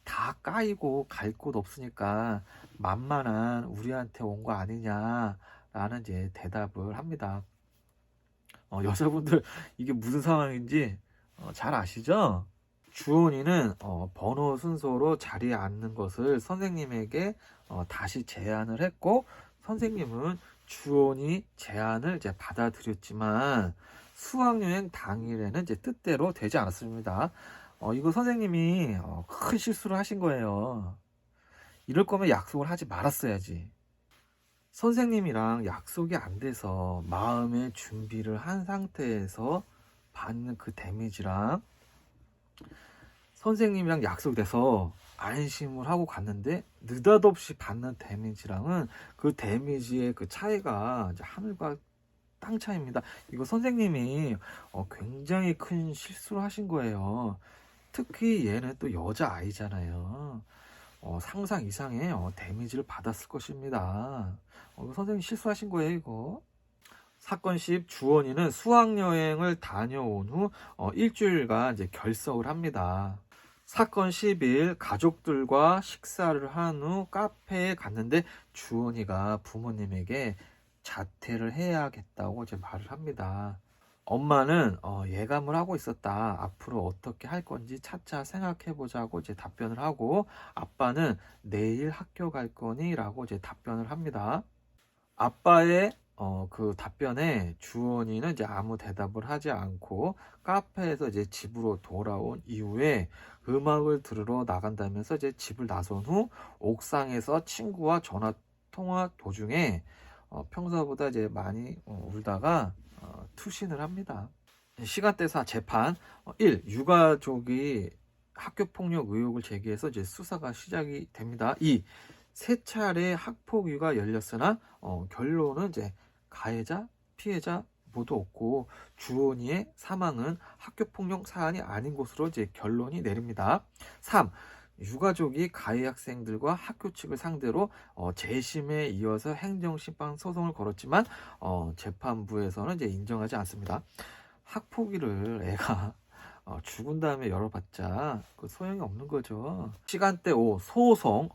다 까이고 갈 곳 없으니까 만만한 우리한테 온 거 아니냐라는 이제 대답을 합니다. 여자분들 이게 무슨 상황인지 잘 아시죠? 주원이는 번호 순서로 자리에 앉는 것을 선생님에게 다시 제안을 했고, 선생님은 주원이 제안을 이제 받아들였지만 수학여행 당일에는 이제 뜻대로 되지 않았습니다. 이거 선생님이 큰 실수를 하신 거예요. 이럴 거면 약속을 하지 말았어야지. 선생님이랑 약속이 안 돼서 마음의 준비를 한 상태에서 받는 그 데미지랑 선생님이랑 약속돼서 안심을 하고 갔는데 느닷없이 받는 데미지랑은 그 데미지의 그 차이가 이제 하늘과 땅 차이입니다. 이거 선생님이 굉장히 큰 실수를 하신 거예요. 특히 얘는 또 여자아이잖아요. 상상 이상의 데미지를 받았을 것입니다. 이거 선생님 실수하신 거예요, 이거. 사건 10, 주원이는 수학여행을 다녀온 후 일주일간 이제 결석을 합니다. 사건 10일 가족들과 식사를 한 후 카페에 갔는데 주원이가 부모님에게 자퇴를 해야겠다고 이제 말을 합니다. 엄마는 예감을 하고 있었다. 앞으로 어떻게 할 건지 차차 생각해 보자고 이제 답변을 하고, 아빠는 내일 학교 갈 거니라고 이제 답변을 합니다. 아빠의 그 답변에 주원이는 이제 아무 대답을 하지 않고 카페에서 이제 집으로 돌아온 이후에 음악을 들으러 나간다면서 이제 집을 나선 후 옥상에서 친구와 전화 통화 도중에 평소보다 이제 많이 울다가 투신을 합니다. 시간대사 재판 1. 유가족이 학교폭력 의혹을 제기해서 이제 수사가 시작이 됩니다. 2. 세 차례 학폭위가 열렸으나 결론은 이제 가해자, 피해자 모두 없고 주원이의 사망은 학교폭력 사안이 아닌 것으로 이제 결론이 내립니다. 3. 유가족이 가해 학생들과 학교 측을 상대로 재심에 이어서 행정심판 소송을 걸었지만 재판부에서는 이제 인정하지 않습니다. 학폭위를 애가 죽은 다음에 열어봤자 그 소용이 없는 거죠. 시간대 5. 소송.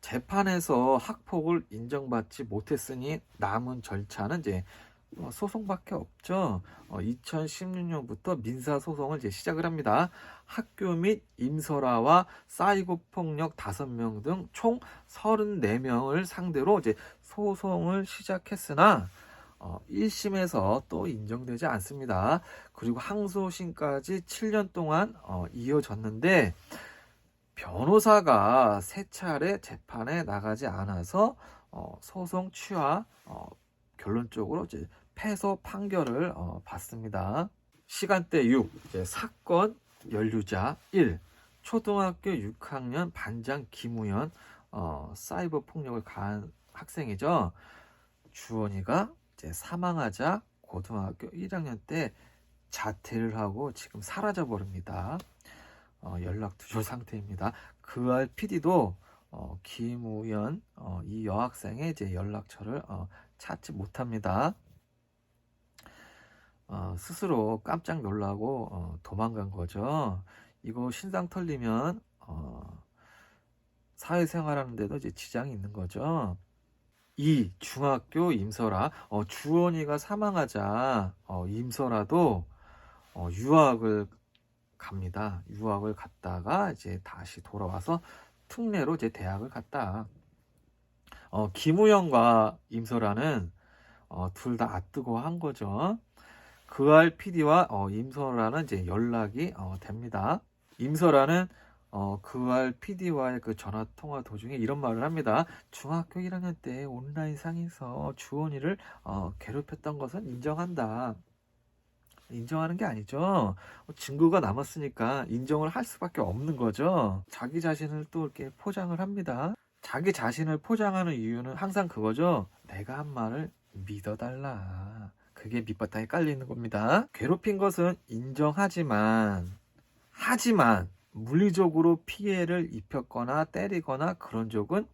재판에서 학폭을 인정받지 못했으니 남은 절차는 이제 소송밖에 없죠. 2016년부터 민사소송을 이제 시작을 합니다. 학교 및 임설아와 사이버 폭력 5명 등 총 34명을 상대로 이제 소송을 시작했으나 1심에서 또 인정되지 않습니다. 그리고 항소심까지 7년 동안 이어졌는데 변호사가 3차례 재판에 나가지 않아서 소송 취하 결론적으로 이제 패소 판결을 받습니다. 시간대 6. 이제 사건 연루자 1. 초등학교 6학년 반장 김우현 사이버 폭력을 가한 학생이죠. 주원이가 이제 사망하자 고등학교 1학년 때 자퇴를 하고 지금 사라져 버립니다. 연락 두절 상태입니다. 그알 PD도 김우현 이 여학생의 이제 연락처를 찾지 못합니다. 스스로 깜짝 놀라고 도망간 거죠. 이거 신상 털리면 사회생활하는데도 이제 지장이 있는 거죠. 2. 중학교 임설아. 주원이가 사망하자 임설아도 유학을 갑니다. 유학을 갔다가 이제 다시 돌아와서 특례로 이제 대학을 갔다. 김우영과 임설아는 둘 다 앗뜨고 한 거죠. 그알 PD와 임설아는 이제 연락이 됩니다. 임설아는 그알 PD와의 그 전화 통화 도중에 이런 말을 합니다. 중학교 1학년 때 온라인상에서 주원이를 괴롭혔던 것은 인정한다. 인정하는 게 아니죠. 증거가 남았으니까 인정을 할 수밖에 없는 거죠. 자기 자신을 또 이렇게 포장을 합니다. 자기 자신을 포장하는 이유는 항상 그거죠. 내가 한 말을 믿어달라. 그게 밑바탕에 깔리는 겁니다. 괴롭힌 것은 인정하지만 물리적으로 피해를 입혔거나 때리거나 그런 적은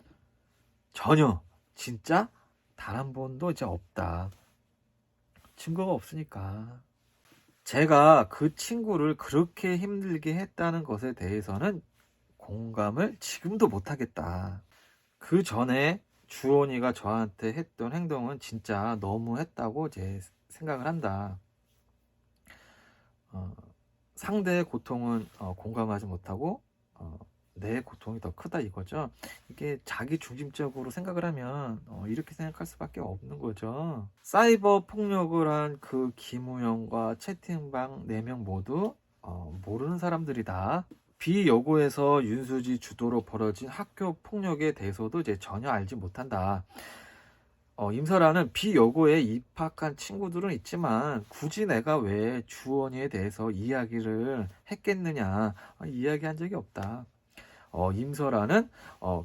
전혀 진짜 단 한 번도 이제 없다. 증거가 없으니까. 제가 그 친구를 그렇게 힘들게 했다는 것에 대해서는 공감을 지금도 못하겠다. 그 전에 주원이가 저한테 했던 행동은 진짜 너무했다고 제 생각을 한다. 상대의 고통은 공감하지 못하고 내 고통이 더 크다 이거죠. 이게 자기 중심적으로 생각을 하면 이렇게 생각할 수밖에 없는 거죠. 사이버 폭력을 한 그 김우영과 채팅방 4명 모두 모르는 사람들이다. 비여고에서 윤수지 주도로 벌어진 학교 폭력에 대해서도 이제 전혀 알지 못한다. 임설아는 비여고에 입학한 친구들은 있지만 굳이 내가 왜 주원이에 대해서 이야기를 했겠느냐, 이야기한 적이 없다. 임설아는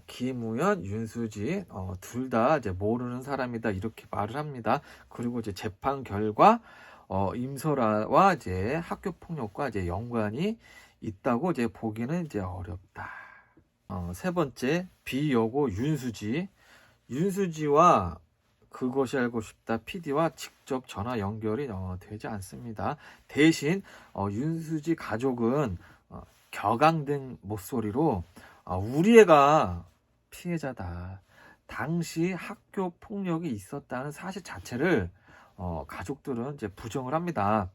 김우연, 윤수지 둘 다 이제 모르는 사람이다 이렇게 말을 합니다. 그리고 이제 재판 결과 임설아와 이제 학교 폭력과 이제 연관이 있다고 이제 보기는 이제 어렵다. 세 번째, 비여고 윤수지와 그것이 알고 싶다 PD와 직접 전화 연결이 되지 않습니다. 대신 윤수지 가족은 격앙된 목소리로 우리 애가 피해자다. 당시 학교 폭력이 있었다는 사실 자체를 가족들은 이제 부정을 합니다.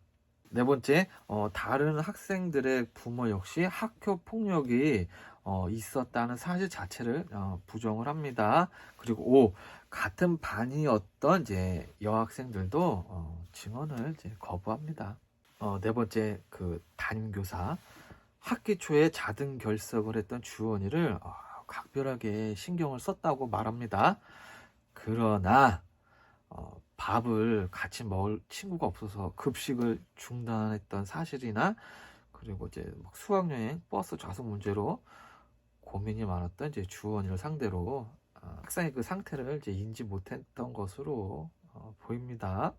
네 번째, 다른 학생들의 부모 역시 학교 폭력이 있었다는 사실 자체를 부정을 합니다. 그리고 같은 반이었던 이제 여학생들도 증언을 이제 거부합니다. 네 번째, 그 담임교사. 학기 초에 자등 결석을 했던 주원이를 각별하게 신경을 썼다고 말합니다. 그러나 밥을 같이 먹을 친구가 없어서 급식을 중단했던 사실이나 그리고 이제 수학여행 버스 좌석 문제로 고민이 많았던 이제 주원이를 상대로 학생의 그 상태를 이제 인지 못했던 것으로 보입니다.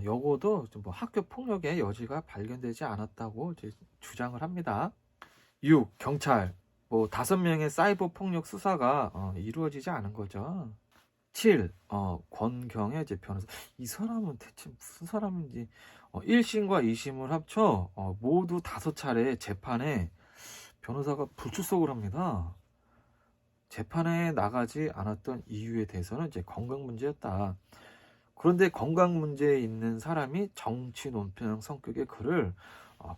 여고도 뭐 학교 폭력의 여지가 발견되지 않았다고 이제 주장을 합니다. 6. 경찰. 5명의 사이버 폭력 수사가 이루어지지 않은 거죠. 7. 권경의 이제 변호사. 이 사람은 대체 무슨 사람인지 1심과 2심을 합쳐 모두 5차례 재판에 변호사가 불출석을 합니다. 재판에 나가지 않았던 이유에 대해서는 이제 건강 문제였다. 그런데 건강 문제에 있는 사람이 정치 논평 성격의 글을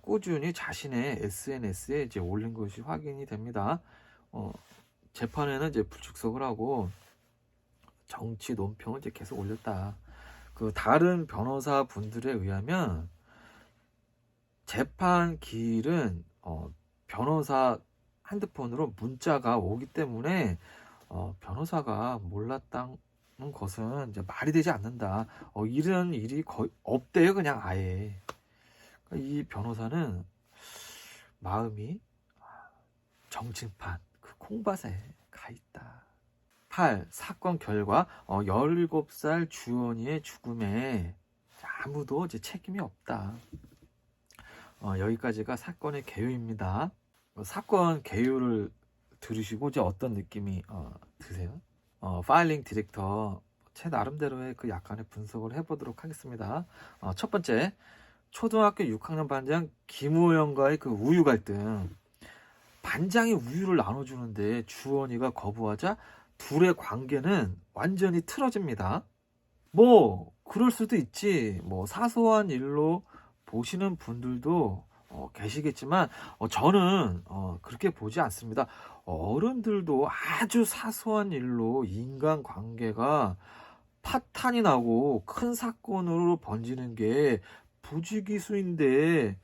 꾸준히 자신의 SNS에 이제 올린 것이 확인이 됩니다. 재판에는 이제 불출석을 하고 정치 논평을 이제 계속 올렸다. 그 다른 변호사 분들에 의하면 재판 기일은 변호사 핸드폰으로 문자가 오기 때문에 변호사가 몰랐다는 것은 이제 말이 되지 않는다. 이런 일이 거의 없대요, 그냥 아예. 이 변호사는 마음이 정치판 그 콩밭에 가 있다. 8. 사건 결과 17살 주원이의 죽음에 아무도 이제 책임이 없다. 여기까지가 사건의 개요입니다. 사건 개요를 들으시고 이제 어떤 느낌이 드세요? 파일링 디렉터 제 나름대로의 그 약간의 분석을 해보도록 하겠습니다. 첫 번째, 초등학교 6학년 반장 김우영과의 그 우유 갈등. 반장이 우유를 나눠주는데 주원이가 거부하자 둘의 관계는 완전히 틀어집니다. 그럴 수도 있지. 사소한 일로 보시는 분들도 계시겠지만 저는 그렇게 보지 않습니다. 어른들도 아주 사소한 일로 인간관계가 파탄이 나고 큰 사건으로 번지는 게 부지기수인데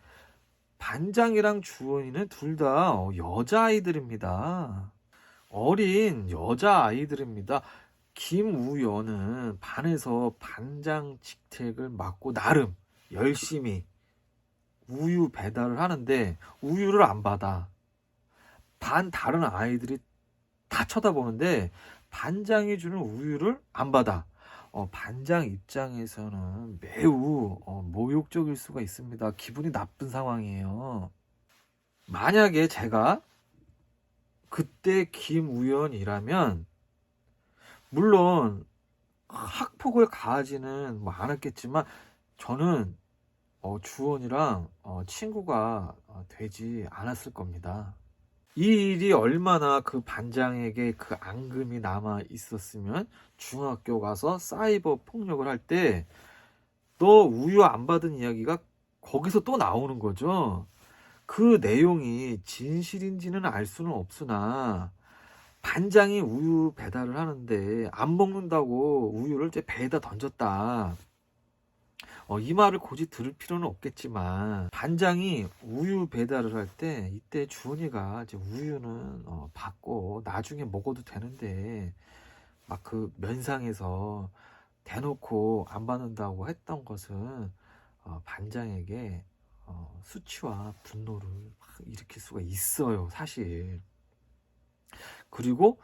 반장이랑 주원이는 둘 다 여자아이들입니다. 어린 여자아이들입니다. 김우연은 반에서 반장 직책을 맡고 나름 열심히 우유 배달을 하는데 우유를 안 받아. 반 다른 아이들이 다 쳐다보는데 반장이 주는 우유를 안 받아. 반장 입장에서는 매우 모욕적일 수가 있습니다. 기분이 나쁜 상황이에요. 만약에 제가 그때 김우연이라면 물론 학폭을 가하지는 뭐 않았겠지만 저는 주원이랑 친구가 되지 않았을 겁니다. 이 일이 얼마나 그 반장에게 그 앙금이 남아 있었으면 중학교 가서 사이버 폭력을 할 때 너 우유 안 받은 이야기가 거기서 또 나오는 거죠. 그 내용이 진실인지는 알 수는 없으나 반장이 우유 배달을 하는데 안 먹는다고 우유를 이제 배에다 던졌다. 이 말을 굳이 들을 필요는 없겠지만 반장이 우유 배달을 할 때 이때 주원이가 이제 우유는 받고 나중에 먹어도 되는데 막 그 면상에서 대놓고 안 받는다고 했던 것은 반장에게 수치와 분노를 막 일으킬 수가 있어요, 사실. 그리고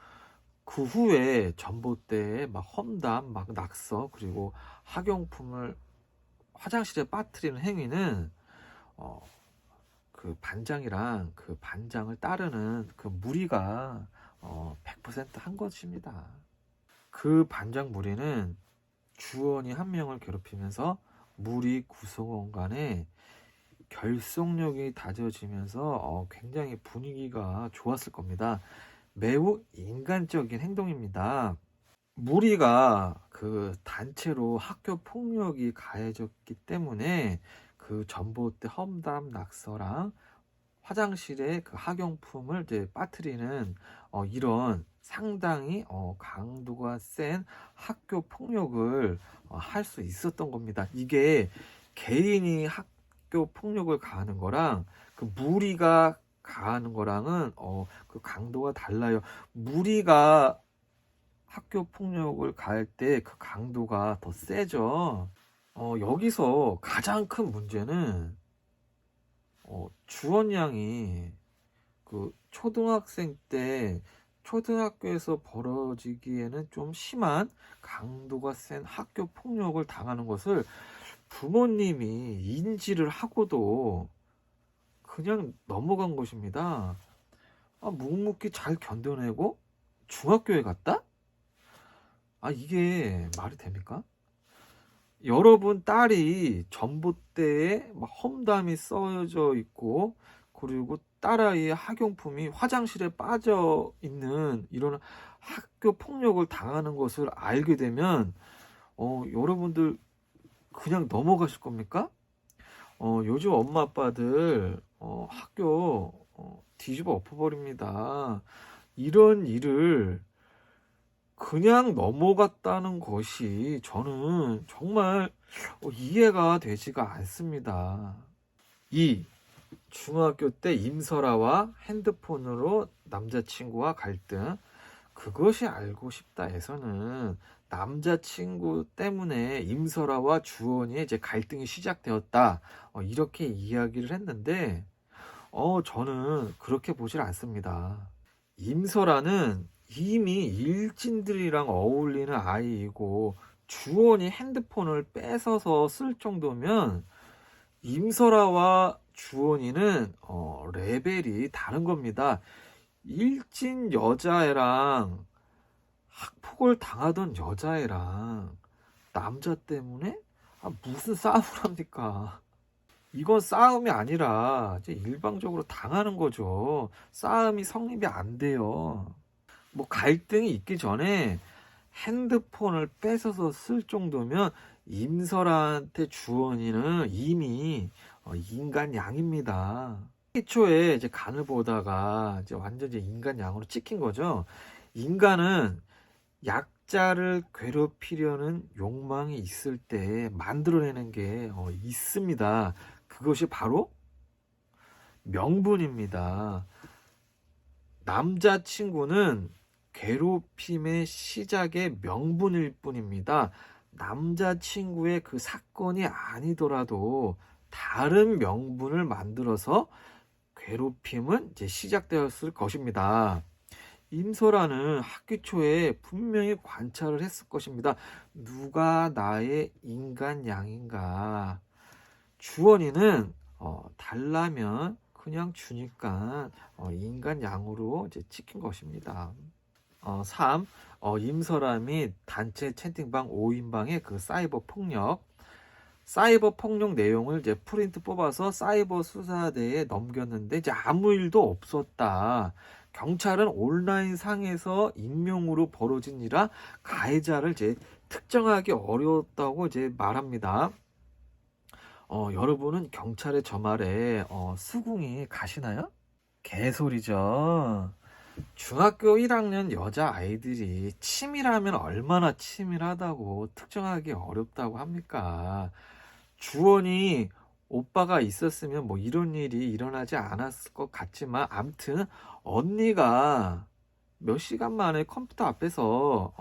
그 후에 전봇대에 막 험담, 막 낙서, 그리고 학용품을 화장실에 빠뜨리는 행위는 그 반장이랑 그 반장을 따르는 그 무리가 100%한 것입니다. 그 반장 무리는 주원이 한 명을 괴롭히면서 무리 구성원 간에 결속력이 다져지면서 굉장히 분위기가 좋았을 겁니다. 매우 인간적인 행동입니다. 무리가 그 단체로 학교 폭력이 가해졌기 때문에 그 전봇대 험담 낙서랑 화장실에 그 학용품을 이제 빠뜨리는 이런 상당히 강도가 센 학교 폭력을 할 수 있었던 겁니다. 이게 개인이 학교 폭력을 가하는 거랑 그 무리가 가하는 거랑은 그 강도가 달라요. 무리가 학교 폭력을 가할 때 그 강도가 더 세죠. 여기서 가장 큰 문제는 주원 양이 그 초등학생 때 초등학교에서 벌어지기에는 좀 심한 강도가 센 학교 폭력을 당하는 것을 부모님이 인지를 하고도 그냥 넘어간 것입니다. 묵묵히 잘 견뎌내고 중학교에 갔다? 이게 말이 됩니까? 여러분 딸이 전봇대에 막 험담이 써져 있고 그리고 딸아이의 학용품이 화장실에 빠져 있는 이런 학교 폭력을 당하는 것을 알게 되면 여러분들 그냥 넘어가실 겁니까? 요즘 엄마 아빠들 학교 뒤집어 엎어버립니다. 이런 일을 그냥 넘어갔다는 것이 저는 정말 이해가 되지가 않습니다. 중학교 때 임설아와 핸드폰으로 남자친구와 갈등, 그것이 알고 싶다에서는 남자친구 때문에 임설아와 주원이의 이제 갈등이 시작되었다, 이렇게 이야기를 했는데 저는 그렇게 보질 않습니다. 임설아는 이미 일진들이랑 어울리는 아이이고 주원이 핸드폰을 뺏어서 쓸 정도면 임설아와 주원이는 레벨이 다른 겁니다. 일진 여자애랑 학폭을 당하던 여자애랑 남자 때문에 무슨 싸움을 합니까? 이건 싸움이 아니라 이제 일방적으로 당하는 거죠. 싸움이 성립이 안 돼요. 뭐 갈등이 있기 전에 핸드폰을 뺏어서 쓸 정도면 임설아한테 주원이는 이미 인간 양입니다. 애초에 이제 간을 보다가 이제 완전 이제 인간 양으로 찍힌 거죠. 인간은 약자를 괴롭히려는 욕망이 있을 때 만들어내는 게 있습니다. 그것이 바로 명분입니다. 남자친구는 괴롭힘의 시작의 명분일 뿐입니다. 남자친구의 그 사건이 아니더라도 다른 명분을 만들어서 괴롭힘은 이제 시작되었을 것입니다. 임설아는 학기 초에 분명히 관찰을 했을 것입니다. 누가 나의 인간 양인가? 주원이는 달라면 그냥 주니까 인간 양으로 이제 찍힌 것입니다. 3. 임설아 및 단체 채팅방 5인방의 그 사이버 폭력. 사이버 폭력 내용을 이제 프린트 뽑아서 사이버 수사대에 넘겼는데 이제 아무 일도 없었다. 경찰은 온라인 상에서 익명으로 벌어진 일이라 가해자를 이제 특정하기 어려웠다고 이제 말합니다. 여러분은 경찰의 저 말에 수긍이 가시나요? 개소리죠. 중학교 1학년 여자아이들이 치밀하면 얼마나 치밀하다고 특정하기 어렵다고 합니까? 주원이 오빠가 있었으면 뭐 이런 일이 일어나지 않았을 것 같지만 암튼 언니가 몇 시간 만에 컴퓨터 앞에서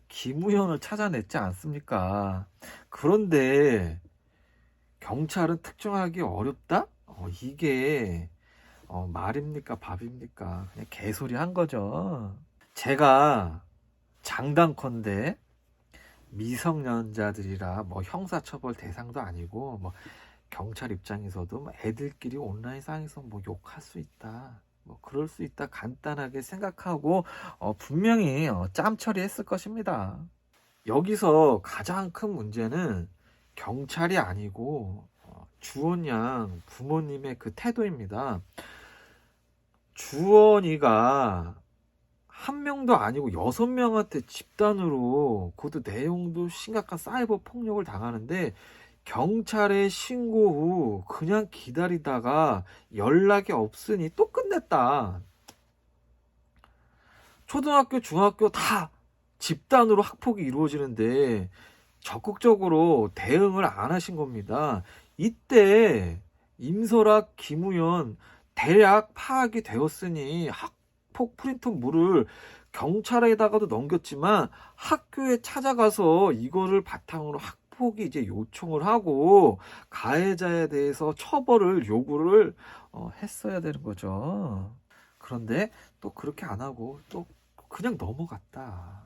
김우현을 찾아냈지 않습니까? 그런데 경찰은 특정하기 어렵다? 이게 말입니까 밥입니까? 그냥 개소리 한 거죠. 제가 장단컨대 미성년자들이라 뭐 형사처벌 대상도 아니고 뭐 경찰 입장에서도 뭐 애들끼리 온라인상에서 뭐 욕할 수 있다, 뭐 그럴 수 있다 간단하게 생각하고 분명히 짬 처리했을 것입니다. 여기서 가장 큰 문제는 경찰이 아니고 주원 양 부모님의 그 태도입니다. 주원이가 한 명도 아니고 6명한테 집단으로 그것도 내용도 심각한 사이버 폭력을 당하는데 경찰에 신고 후 그냥 기다리다가 연락이 없으니 또 끝냈다. 초등학교, 중학교 다 집단으로 학폭이 이루어지는데 적극적으로 대응을 안 하신 겁니다. 이때 임설아, 김우현 대략 파악이 되었으니 학폭 프린트물을 경찰에다가도 넘겼지만 학교에 찾아가서 이거를 바탕으로 학폭이 이제 요청을 하고 가해자에 대해서 처벌을 요구를 했어야 되는 거죠. 그런데 또 그렇게 안 하고 또 그냥 넘어갔다.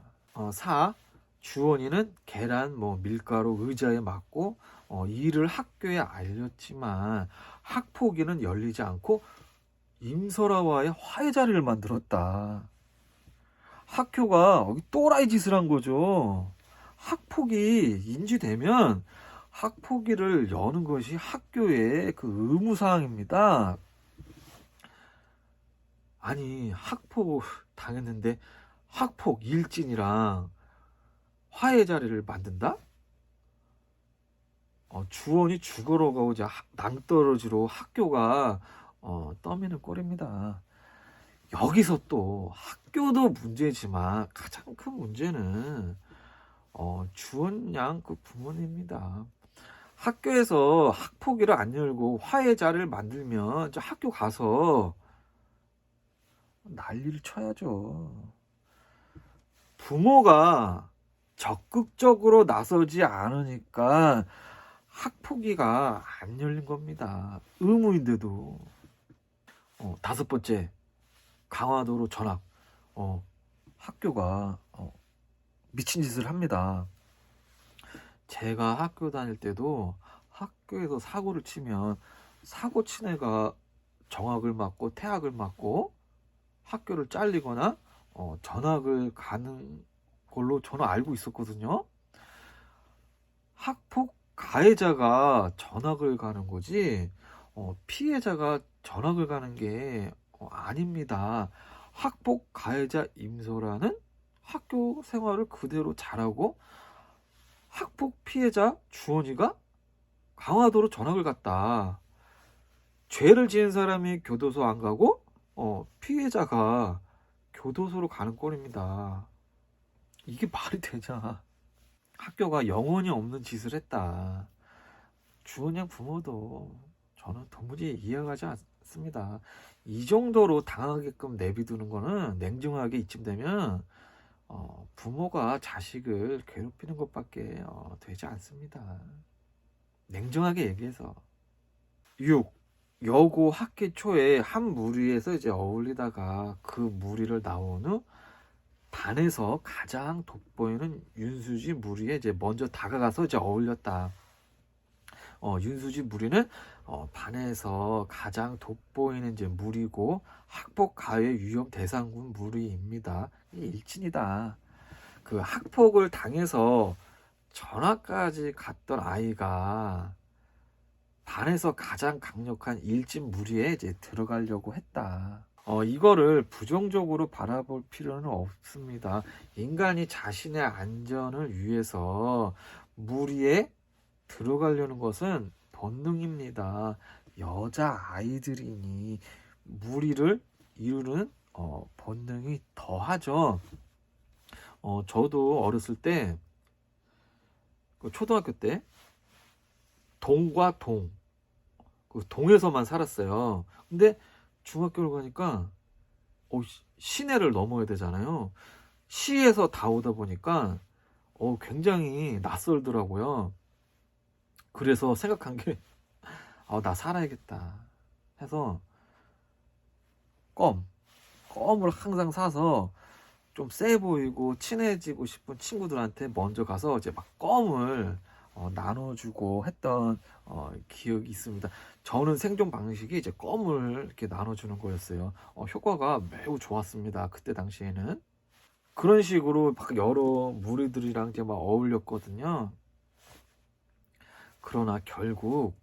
4. 주원이는 계란, 밀가루 의자에 맞고 이를 학교에 알렸지만 학폭위는 열리지 않고 임설아와의 화해 자리를 만들었다. 학교가 또라이 짓을 한 거죠. 학폭이 인지되면 학폭위를 여는 것이 학교의 그 의무사항입니다. 아니, 학폭 당했는데 학폭 일진이랑 화해 자리를 만든다? 주원이 죽으러 가자 낭떠러지로 학교가 떠미는 꼴입니다. 여기서 또 학교도 문제지만 가장 큰 문제는 주원 양 그 부모님입니다. 학교에서 학폭위를 안 열고 화해 자리를 만들면 저 학교 가서 난리를 쳐야죠. 부모가 적극적으로 나서지 않으니까 학폭위가 안 열린 겁니다. 의무인데도. 5번째, 강화도로 전학. 학교가 미친 짓을 합니다. 제가 학교 다닐 때도 학교에서 사고를 치면 사고 친 애가 정학을 맞고 퇴학을 맞고 학교를 잘리거나 전학을 가는 걸로 저는 알고 있었거든요. 학폭 가해자가 전학을 가는 거지 피해자가 전학을 가는 게 아닙니다. 학폭 가해자 임설아는 학교 생활을 그대로 잘하고 학폭 피해자 주원이가 강화도로 전학을 갔다. 죄를 지은 사람이 교도소 안 가고 피해자가 교도소로 가는 꼴입니다. 이게 말이 되냐. 학교가 영혼이 없는 짓을 했다. 주원양 부모도 저는 도무지 이해가지 않습니다. 이 정도로 당하게끔 내비두는 거는 냉정하게 이쯤 되면 부모가 자식을 괴롭히는 것밖에 되지 않습니다. 냉정하게 얘기해서. 6. 여고 학기 초에 한 무리에서 이제 어울리다가 그 무리를 나온 후 반에서 가장 돋보이는 윤수지 무리에 이제 먼저 다가가서 이제 어울렸다. 윤수지 무리는 반에서 가장 돋보이는 이제 무리고 학폭 가해 위험 대상군 무리입니다. 일진이다. 그 학폭을 당해서 전학까지 갔던 아이가 반에서 가장 강력한 일진 무리에 이제 들어가려고 했다. 이거를 부정적으로 바라볼 필요는 없습니다. 인간이 자신의 안전을 위해서 무리에 들어가려는 것은 본능입니다. 여자 아이들이니 무리를 이루는 본능이 더하죠. 저도 어렸을 때 초등학교 때 동과 동, 그 동에서만 살았어요. 근데 중학교를 가니까 시내를 넘어야 되잖아요. 시에서 다 오다 보니까 굉장히 낯설더라고요. 그래서 생각한 게 나 살아야겠다 해서 껌을 항상 사서 좀 세 보이고 친해지고 싶은 친구들한테 먼저 가서 이제 막 껌을 나눠주고 했던 기억이 있습니다. 저는 생존 방식이 이제 껌을 이렇게 나눠주는 거였어요. 효과가 매우 좋았습니다. 그때 당시에는 그런 식으로 막 여러 무리들이랑 이제 막 어울렸거든요. 그러나 결국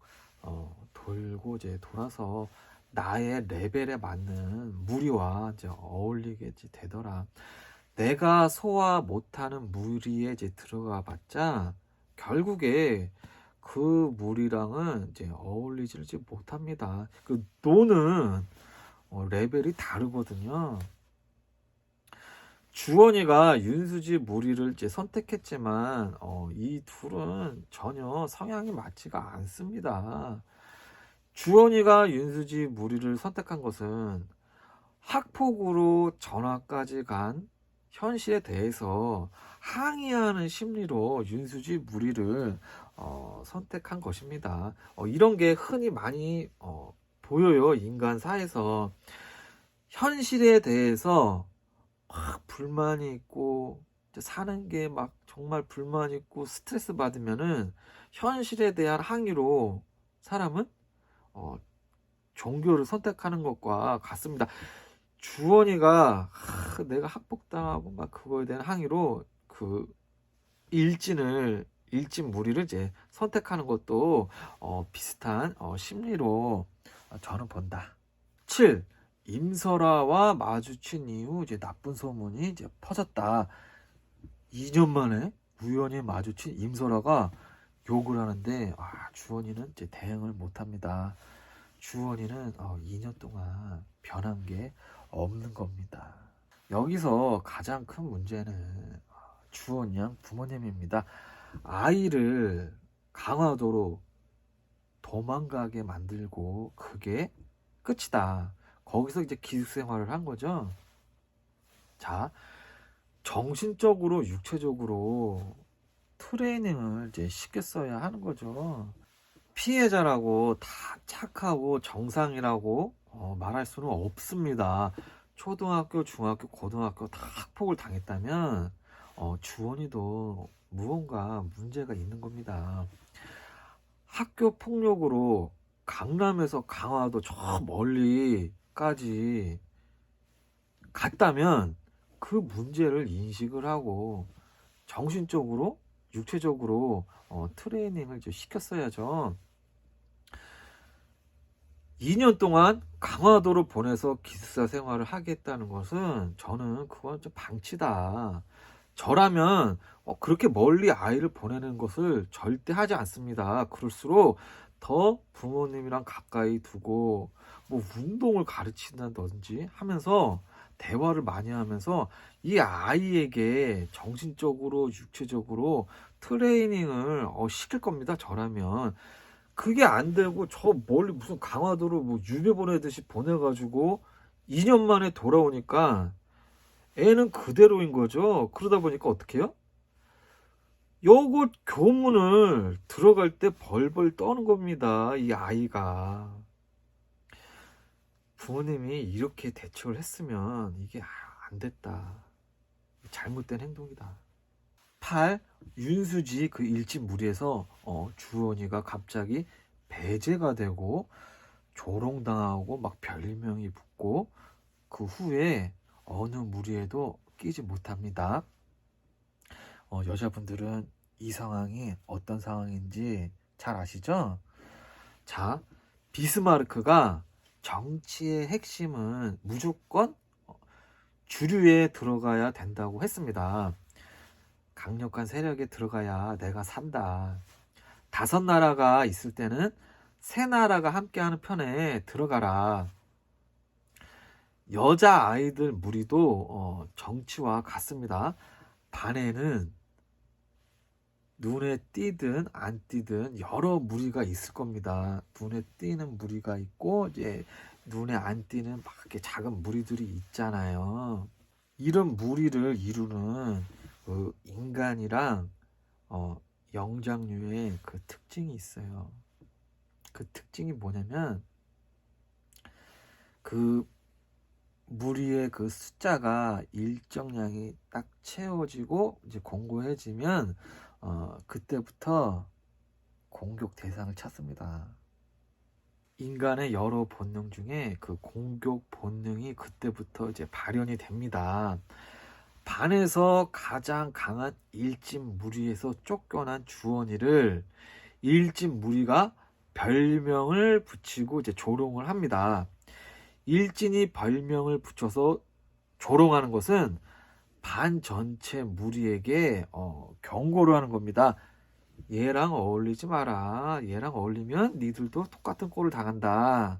돌고 이제 돌아서 나의 레벨에 맞는 무리와 이제 어울리게 되더라. 내가 소화 못하는 무리에 이제 들어가 봤자 결국에 그 무리랑은 이제 어울리지 못합니다. 그 노는 레벨이 다르거든요. 주원이가 윤수지 무리를 이제 선택했지만 이 둘은 전혀 성향이 맞지가 않습니다. 주원이가 윤수지 무리를 선택한 것은 학폭으로 전학까지 간 현실에 대해서 항의하는 심리로 윤수지 무리를 선택한 것입니다. 이런 게 흔히 많이 보여요. 인간사에서 현실에 대해서 막 불만이 있고 사는 게 막 정말 불만 있고 스트레스 받으면은 현실에 대한 항의로 사람은 종교를 선택하는 것과 같습니다. 주원이가 내가 학폭당하고 막 그거에 대한 항의로 그 일진 무리를 이제 선택하는 것도 비슷한 심리로 저는 본다. 7. 임설아와 마주친 이후 이제 나쁜 소문이 이제 퍼졌다. 2년 만에 우연히 마주친 임설아가 욕을 하는데 주원이는 이제 대응을 못합니다. 주원이는 2년 동안 변한 게 없는 겁니다. 여기서 가장 큰 문제는 주원이 양 부모님입니다. 아이를 강화도로 도망가게 만들고 그게 끝이다. 거기서 이제 기숙생활을 한 거죠. 자, 정신적으로 육체적으로 트레이닝을 이제 시켰어야 하는 거죠. 피해자라고 다 착하고 정상이라고 말할 수는 없습니다. 초등학교, 중학교, 고등학교 다 학폭을 당했다면 주원이도 무언가 문제가 있는 겁니다. 학교 폭력으로 강남에서 강화도 저 멀리까지 갔다면 그 문제를 인식을 하고 정신적으로, 육체적으로 트레이닝을 좀 시켰어야죠. 2년 동안 강화도로 보내서 기숙사 생활을 하겠다는 것은 저는 그건 좀 방치다. 저라면 그렇게 멀리 아이를 보내는 것을 절대 하지 않습니다. 그럴수록 더 부모님이랑 가까이 두고 뭐 운동을 가르친다든지 하면서 대화를 많이 하면서 이 아이에게 정신적으로, 육체적으로 트레이닝을 시킬 겁니다. 저라면. 그게 안 되고 저 멀리 무슨 강화도로 뭐 유배 보내듯이 보내가지고 2년 만에 돌아오니까 애는 그대로인 거죠. 그러다 보니까 어떻게 해요? 여고 교문을 들어갈 때 벌벌 떠는 겁니다. 이 아이가. 부모님이 이렇게 대처를 했으면 이게 안 됐다. 잘못된 행동이다. 8. 윤수지 그 일집 무리에서 주원이가 갑자기 배제가 되고 조롱당하고 막 별명이 붙고 그 후에 어느 무리에도 끼지 못합니다. 여자분들은 이 상황이 어떤 상황인지 잘 아시죠? 자, 비스마르크가 정치의 핵심은 무조건 주류에 들어가야 된다고 했습니다. 강력한 세력에 들어가야 내가 산다. 5나라가 있을 때는 3나라가 함께하는 편에 들어가라. 여자 아이들 무리도 정치와 같습니다. 반에는 눈에 띄든 안 띄든 여러 무리가 있을 겁니다. 눈에 띄는 무리가 있고 이제 눈에 안 띄는 막 이렇게 작은 무리들이 있잖아요. 이런 무리를 이루는 그 인간이랑 영장류의 그 특징이 있어요. 그 특징이 뭐냐면 그 무리의 그 숫자가 일정량이 딱 채워지고 이제 공고해지면 그때부터 공격 대상을 찾습니다. 인간의 여러 본능 중에 그 공격 본능이 그때부터 이제 발현이 됩니다. 반에서 가장 강한 일집 무리에서 쫓겨난 주원이를 일집 무리가 별명을 붙이고 이제 조롱을 합니다. 일진이 별명을 붙여서 조롱하는 것은 반 전체 무리에게 경고를 하는 겁니다. 얘랑 어울리지 마라. 얘랑 어울리면 니들도 똑같은 꼴을 당한다.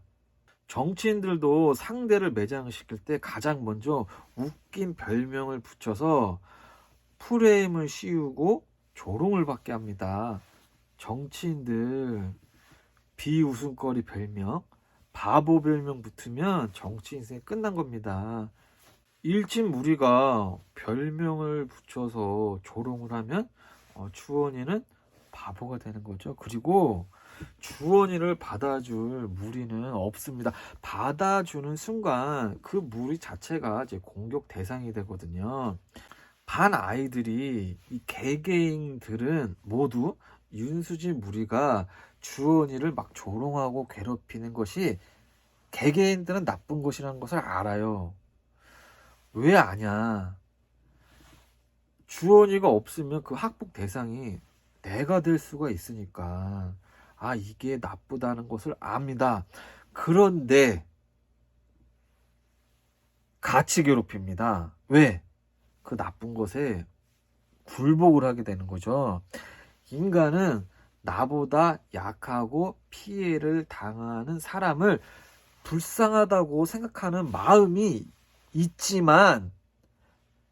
정치인들도 상대를 매장시킬 때 가장 먼저 웃긴 별명을 붙여서 프레임을 씌우고 조롱을 받게 합니다. 정치인들 비웃음거리 별명, 바보 별명 붙으면 정치 인생이 끝난 겁니다. 일집 무리가 별명을 붙여서 조롱을 하면 주원이는 바보가 되는 거죠. 그리고 주원이를 받아줄 무리는 없습니다. 받아주는 순간 그 무리 자체가 이제 공격 대상이 되거든요. 반 아이들이 이 개개인들은 모두 윤수지 무리가 주원이를 막 조롱하고 괴롭히는 것이 개개인들은 나쁜 것이라는 것을 알아요. 왜 아냐? 주원이가 없으면 그 학폭 대상이 내가 될 수가 있으니까 이게 나쁘다는 것을 압니다. 그런데 같이 괴롭힙니다. 왜? 그 나쁜 것에 굴복을 하게 되는 거죠. 인간은 나보다 약하고 피해를 당하는 사람을 불쌍하다고 생각하는 마음이 있지만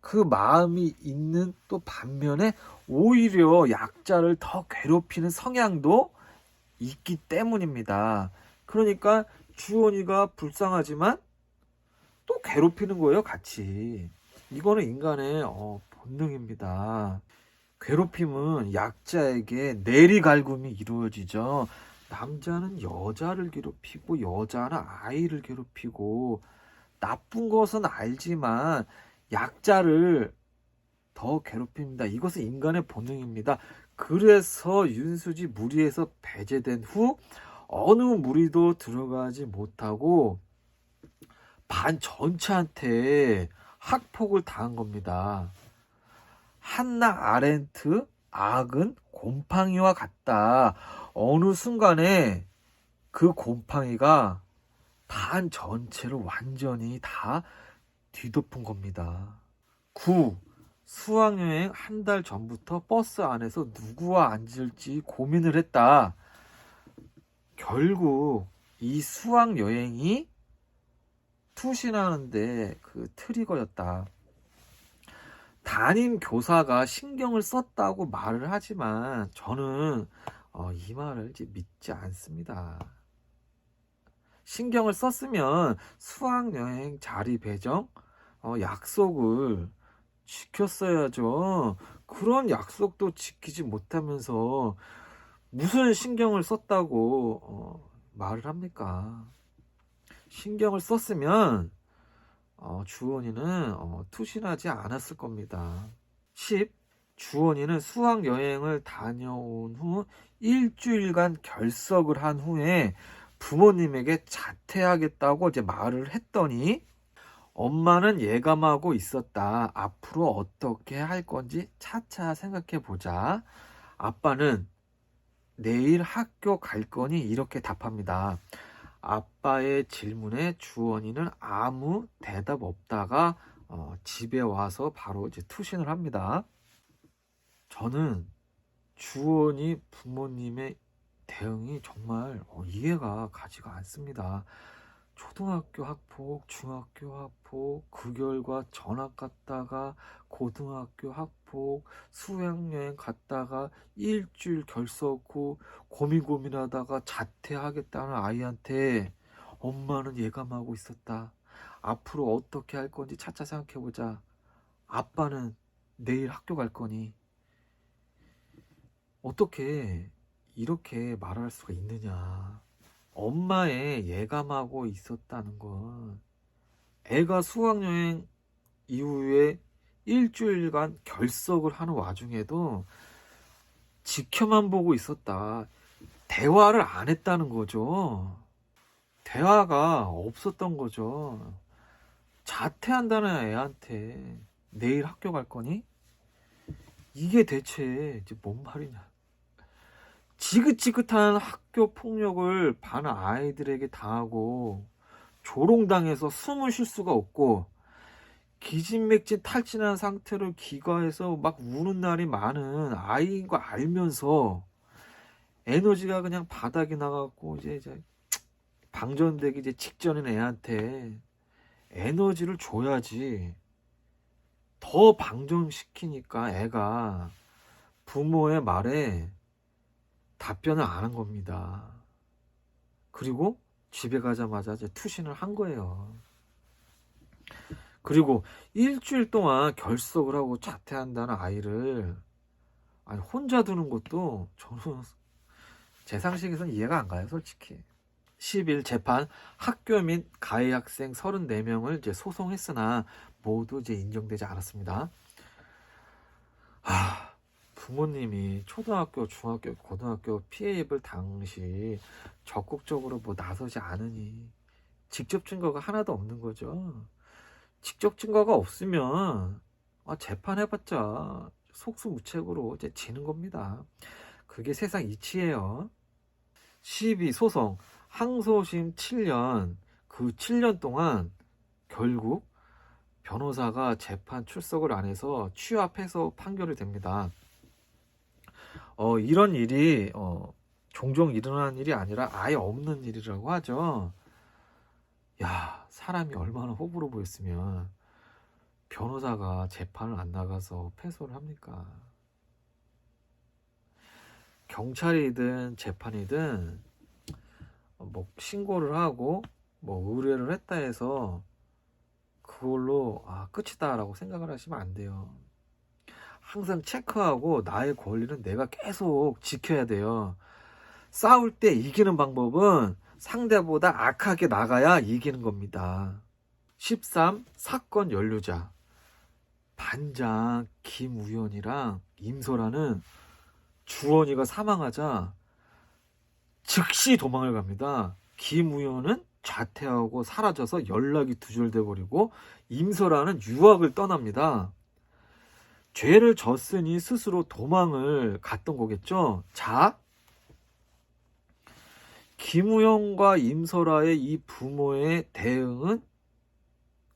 그 마음이 있는 또 반면에 오히려 약자를 더 괴롭히는 성향도 있기 때문입니다. 그러니까 주원이가 불쌍하지만 또 괴롭히는 거예요, 같이. 이거는 인간의 본능입니다. 괴롭힘은 약자에게 내리갈굼이 이루어지죠. 남자는 여자를 괴롭히고 여자는 아이를 괴롭히고 나쁜 것은 알지만 약자를 더 괴롭힙니다. 이것은 인간의 본능입니다. 그래서 윤수지 무리에서 배제된 후 어느 무리도 들어가지 못하고 반 전체한테 학폭을 당한 겁니다. 한나 아렌트 악은 곰팡이와 같다. 어느 순간에 그 곰팡이가 반 전체를 완전히 다 뒤덮은 겁니다. 9. 수학여행 한 달 전부터 버스 안에서 누구와 앉을지 고민을 했다. 결국 이 수학여행이 투신하는데 그 트리거였다. 담임 교사가 신경을 썼다고 말을 하지만 저는 이 말을 이제 믿지 않습니다. 신경을 썼으면 수학여행 자리 배정 약속을 지켰어야죠. 그런 약속도 지키지 못하면서 무슨 신경을 썼다고 말을 합니까? 신경을 썼으면 주원이는 투신하지 않았을 겁니다. 10. 주원이는 수학여행을 다녀온 후 일주일간 결석을 한 후에 부모님에게 자퇴하겠다고 이제 말을 했더니 엄마는 예감하고 있었다. 앞으로 어떻게 할 건지 차차 생각해 보자. 아빠는 내일 학교 갈 거니 이렇게 답합니다. 아빠의 질문에 주원이는 아무 대답 없다가 집에 와서 바로 이제 투신을 합니다. 저는 주원이 부모님의 대응이 정말 이해가 가지가 않습니다. 초등학교 학폭, 중학교 학폭, 그 결과 전학 갔다가 고등학교 학폭, 수학여행 갔다가 일주일 결석 후 고민하다가 자퇴하겠다는 아이한테 엄마는 예감하고 있었다. 앞으로 어떻게 할 건지 차차 생각해보자. 아빠는 내일 학교 갈 거니. 어떻게 이렇게 말할 수가 있느냐. 엄마의 예감하고 있었다는 건 애가 수학여행 이후에 일주일간 결석을 하는 와중에도 지켜만 보고 있었다. 대화를 안 했다는 거죠. 대화가 없었던 거죠. 자퇴한다는 애한테 내일 학교 갈 거니? 이게 대체 이제 뭔 말이냐. 지긋지긋한 학교 폭력을 반 아이들에게 당하고 조롱당해서 숨을 쉴 수가 없고 기진맥진 탈진한 상태로 귀가해서 막 우는 날이 많은 아이인 거 알면서 에너지가 그냥 바닥이 나가고 이제 방전되기 이제 직전인 애한테 에너지를 줘야지. 더 방전시키니까 애가 부모의 말에 답변을 안 한 겁니다. 그리고 집에 가자마자 이제 투신을 한 거예요. 그리고 일주일 동안 결석을 하고 자퇴한다는 아이를 혼자 두는 것도 저는 제 상식에서는 이해가 안 가요, 솔직히. 10일 재판 학교 및 가해 학생 34명을 이제 소송했으나 모두 이제 인정되지 않았습니다. 부모님이 초등학교, 중학교, 고등학교 피해 입을 당시 적극적으로 나서지 않으니 직접 증거가 하나도 없는 거죠. 직접 증거가 없으면 재판해봤자 속수무책으로 이제 지는 겁니다. 그게 세상 이치예요. 12 소송 항소심 7년, 그 7년 동안 결국 변호사가 재판 출석을 안 해서 취합해서 판결이 됩니다. 이런 일이 종종 일어나는 일이 아니라 아예 없는 일이라고 하죠. 야, 사람이 얼마나 호불호 보였으면 변호사가 재판을 안 나가서 패소를 합니까? 경찰이든 재판이든 신고를 하고 의뢰를 했다 해서 그걸로 끝이다라고 생각을 하시면 안 돼요. 항상 체크하고 나의 권리는 내가 계속 지켜야 돼요. 싸울 때 이기는 방법은 상대보다 악하게 나가야 이기는 겁니다. 13. 사건 연루자 반장 김우연이랑 임설아는 주원이가 사망하자 즉시 도망을 갑니다. 김우연은 자퇴하고 사라져서 연락이 두절돼 버리고 임설아는 유학을 떠납니다. 죄를 졌으니 스스로 도망을 갔던 거겠죠. 자, 김우영과 임설아의 이 부모의 대응은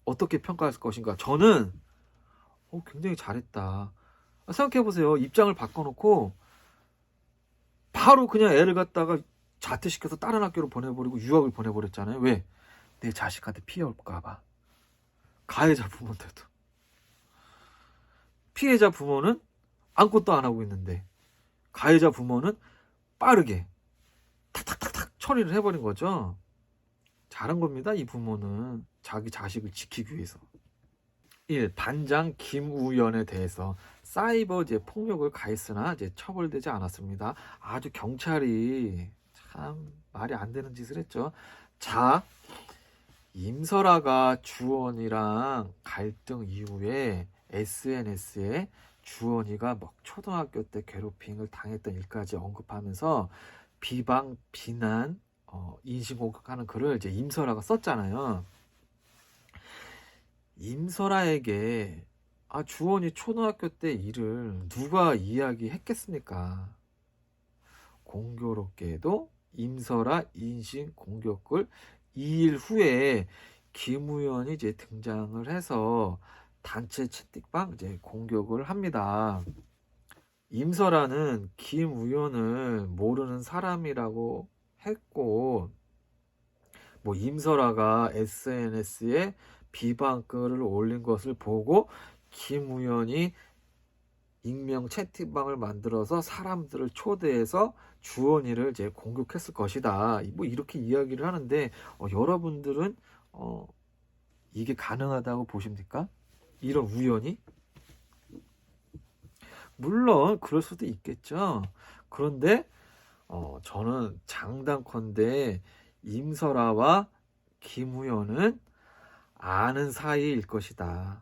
어떻게 평가할 것인가? 저는 굉장히 잘했다. 생각해보세요. 입장을 바꿔놓고 바로 그냥 애를 갖다가 자퇴시켜서 다른 학교로 보내버리고 유학을 보내버렸잖아요. 왜? 내 자식한테 피해 올까봐. 가해자 부모인데도. 피해자 부모는 아무것도 안 하고 있는데 가해자 부모는 빠르게 탁탁탁탁 처리를 해버린 거죠. 잘한 겁니다. 이 부모는 자기 자식을 지키기 위해서. 1. 반장 김우연에 대해서 사이버 폭력을 가했으나 처벌되지 않았습니다. 아주 경찰이 참 말이 안 되는 짓을 했죠. 자, 임설아가 주원이랑 갈등 이후에 SNS에 주원이가 막 초등학교 때 괴롭힘을 당했던 일까지 언급하면서 비방, 비난, 인신공격하는 글을 임설아가 썼잖아요. 임설아에게 주원이 초등학교 때 일을 누가 이야기했겠습니까? 공교롭게도 임설아 인신공격글 2일 후에 김우연이 등장을 해서 단체 채팅방 공격을 합니다. 임설아는 김우연을 모르는 사람이라고 했고, 임설아가 SNS에 비방글을 올린 것을 보고 김우연이 익명 채팅방을 만들어서 사람들을 초대해서 주원이를 공격했을 것이다. 이렇게 이야기를 하는데 여러분들은 이게 가능하다고 보십니까? 이런 우연이? 물론 그럴 수도 있겠죠. 그런데 저는 장단컨대 임설아와 김우연은 아는 사이일 것이다.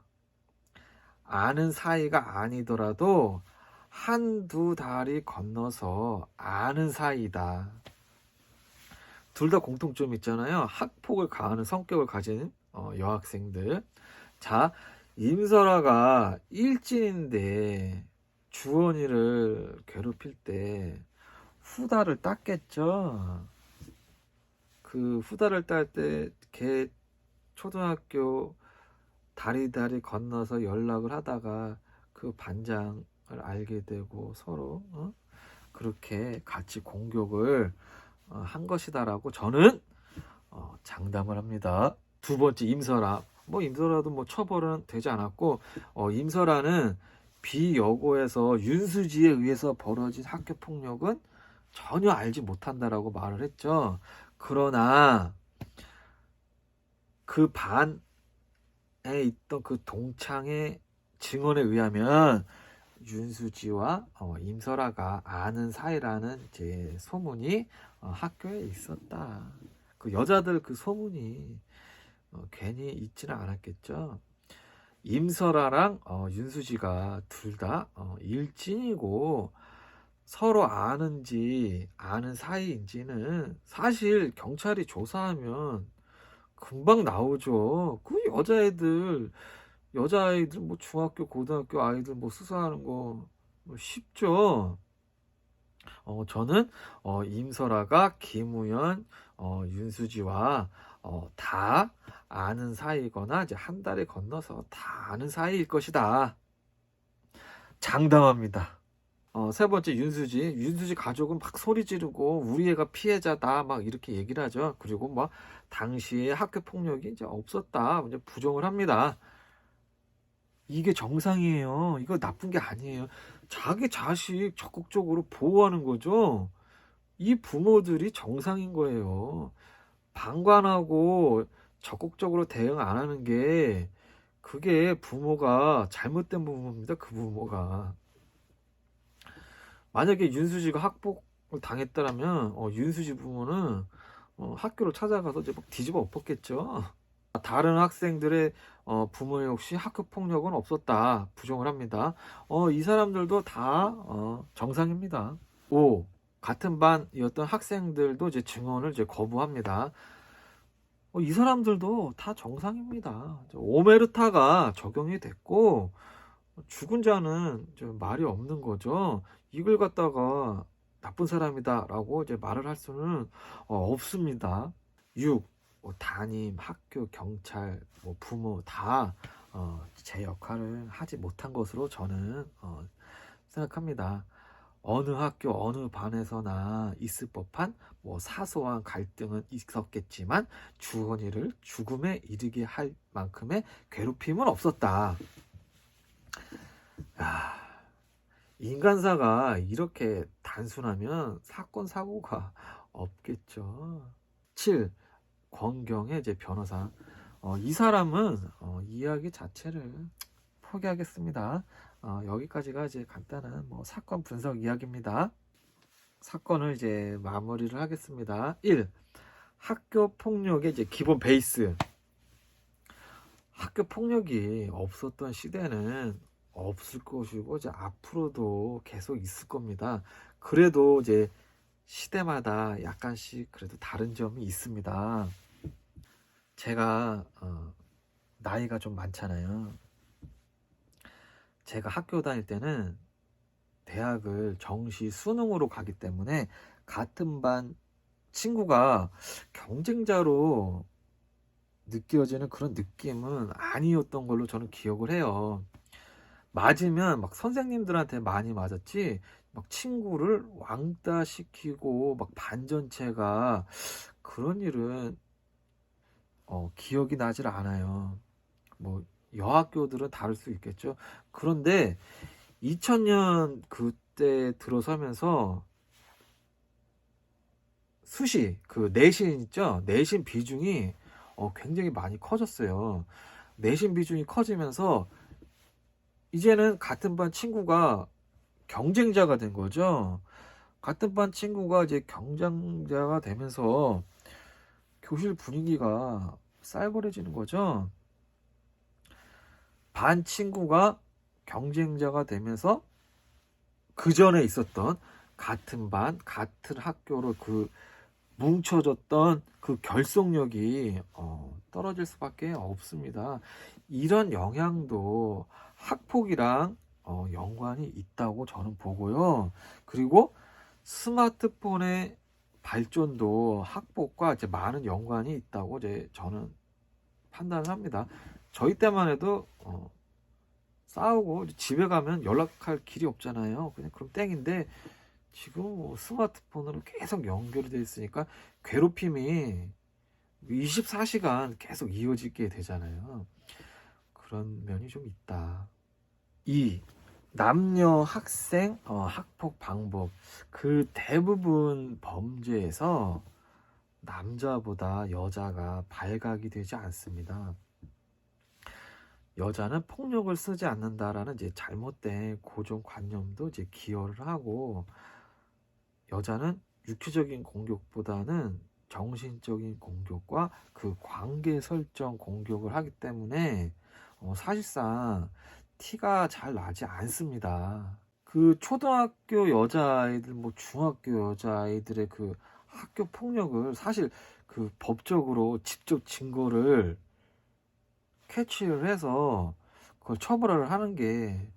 아는 사이가 아니더라도 한두 다리 건너서 아는 사이다. 둘 다 공통점이 있잖아요. 학폭을 가하는 성격을 가진 여학생들. 자, 임설아가 일진인데 주원이를 괴롭힐 때 후다를 땄겠죠. 그 후다를 딸 때 걔 초등학교 다리 건너서 연락을 하다가 그 반장을 알게 되고 서로 그렇게 같이 공격을 한 것이다라고 저는 장담을 합니다. 두 번째, 임설아. 임설아도 처벌은 되지 않았고 임설아는 비여고에서 윤수지에 의해서 벌어진 학교 폭력은 전혀 알지 못한다라고 말을 했죠. 그러나 그 반에 있던 그 동창의 증언에 의하면 윤수지와 임설아가 아는 사이라는 소문이 학교에 있었다. 그 여자들 그 소문이 괜히 있지는 않았겠죠. 임설아랑 윤수지가 둘 다 일진이고 서로 아는지 아는 사이인지는 사실 경찰이 조사하면 금방 나오죠. 그 여자아이들 중학교 고등학교 아이들 수사하는 거 쉽죠. 저는 임설아가 김우연, 윤수지와 다 아는 사이거나 한 달에 건너서 다 아는 사이일 것이다. 장담합니다. 세 번째, 윤수지 가족은 막 소리 지르고 우리 애가 피해자다 막 이렇게 얘기를 하죠. 그리고 당시에 학교 폭력이 없었다 부정을 합니다. 이게 정상이에요. 이거 나쁜 게 아니에요. 자기 자식 적극적으로 보호하는 거죠. 이 부모들이 정상인 거예요. 방관하고 적극적으로 대응 안 하는 게 그게 부모가 잘못된 부모입니다. 그 부모가. 만약에 윤수지가 학폭을 당했다면 윤수지 부모는 학교를 찾아가서 막 뒤집어 엎었겠죠. 다른 학생들의 부모의 혹시 학교 폭력은 없었다 부정을 합니다. 이 사람들도 다 정상입니다. 5. 같은 반이었던 학생들도 증언을 거부합니다. 이 사람들도 다 정상입니다. 오메르타가 적용이 됐고 죽은 자는 말이 없는 거죠. 이걸 갖다가 나쁜 사람이다 라고 말을 할 수는 없습니다. 6. 담임, 학교, 경찰, 부모 다 제 역할을 하지 못한 것으로 저는 생각합니다. 어느 학교 어느 반에서나 있을 법한 뭐 사소한 갈등은 있었겠지만 주원이를 죽음에 이르게 할 만큼의 괴롭힘은 없었다. 야, 인간사가 이렇게 단순하면 사건 사고가 없겠죠. 7. 권경의 이제 변호사. 이 사람은 이야기 자체를 포기하겠습니다. 여기까지가 이제 간단한 뭐 사건 분석 이야기입니다. 사건을 이제 마무리를 하겠습니다. 1. 학교 폭력의 이제 기본 베이스. 학교 폭력이 없었던 시대는 없을 것이고 이제 앞으로도 계속 있을 겁니다. 그래도 이제 시대마다 약간씩 그래도 다른 점이 있습니다. 제가 나이가 좀 많잖아요. 제가 학교 다닐 때는 대학을 정시 수능으로 가기 때문에 같은 반 친구가 경쟁자로 느껴지는 그런 느낌은 아니었던 걸로 저는 기억을 해요. 맞으면 막 선생님들한테 많이 맞았지 막 친구를 왕따 시키고 막 반전체가 그런 일은 기억이 나질 않아요. 뭐 여학교들은 다를 수 있겠죠. 그런데 2000년 그때 들어서면서 수시 그 내신 있죠. 내신 비중이 굉장히 많이 커졌어요. 내신 비중이 커지면서 이제는 같은 반 친구가 경쟁자가 된 거죠. 같은 반 친구가 이제 경쟁자가 되면서 교실 분위기가 쌀벌해지는 거죠. 반 친구가 경쟁자가 되면서 그 전에 있었던 같은 반, 같은 학교로 그 뭉쳐졌던 그 결속력이 떨어질 수밖에 없습니다. 이런 영향도 학폭이랑 연관이 있다고 저는 보고요. 그리고 스마트폰의 발전도 학폭과 이제 많은 연관이 있다고 이제 저는 판단을 합니다. 저희 때만 해도 싸우고 집에 가면 연락할 길이 없잖아요. 그냥 그럼 땡인데 지금 뭐 스마트폰으로 계속 연결이 돼 있으니까 괴롭힘이 24시간 계속 이어지게 되잖아요. 그런 면이 좀 있다. 2. 남녀 학생 학폭 방법. 그 대부분 범죄에서 남자보다 여자가 발각이 되지 않습니다. 여자는 폭력을 쓰지 않는다라는 이제 잘못된 고정관념도 이제 기여를 하고, 여자는 육체적인 공격보다는 정신적인 공격과 그 관계 설정 공격을 하기 때문에 사실상 티가 잘 나지 않습니다. 그 초등학교 여자아이들, 뭐 중학교 여자아이들의 그 학교 폭력을 사실 그 법적으로 직접 증거를 캐치를 해서 그걸 처벌을 하는 게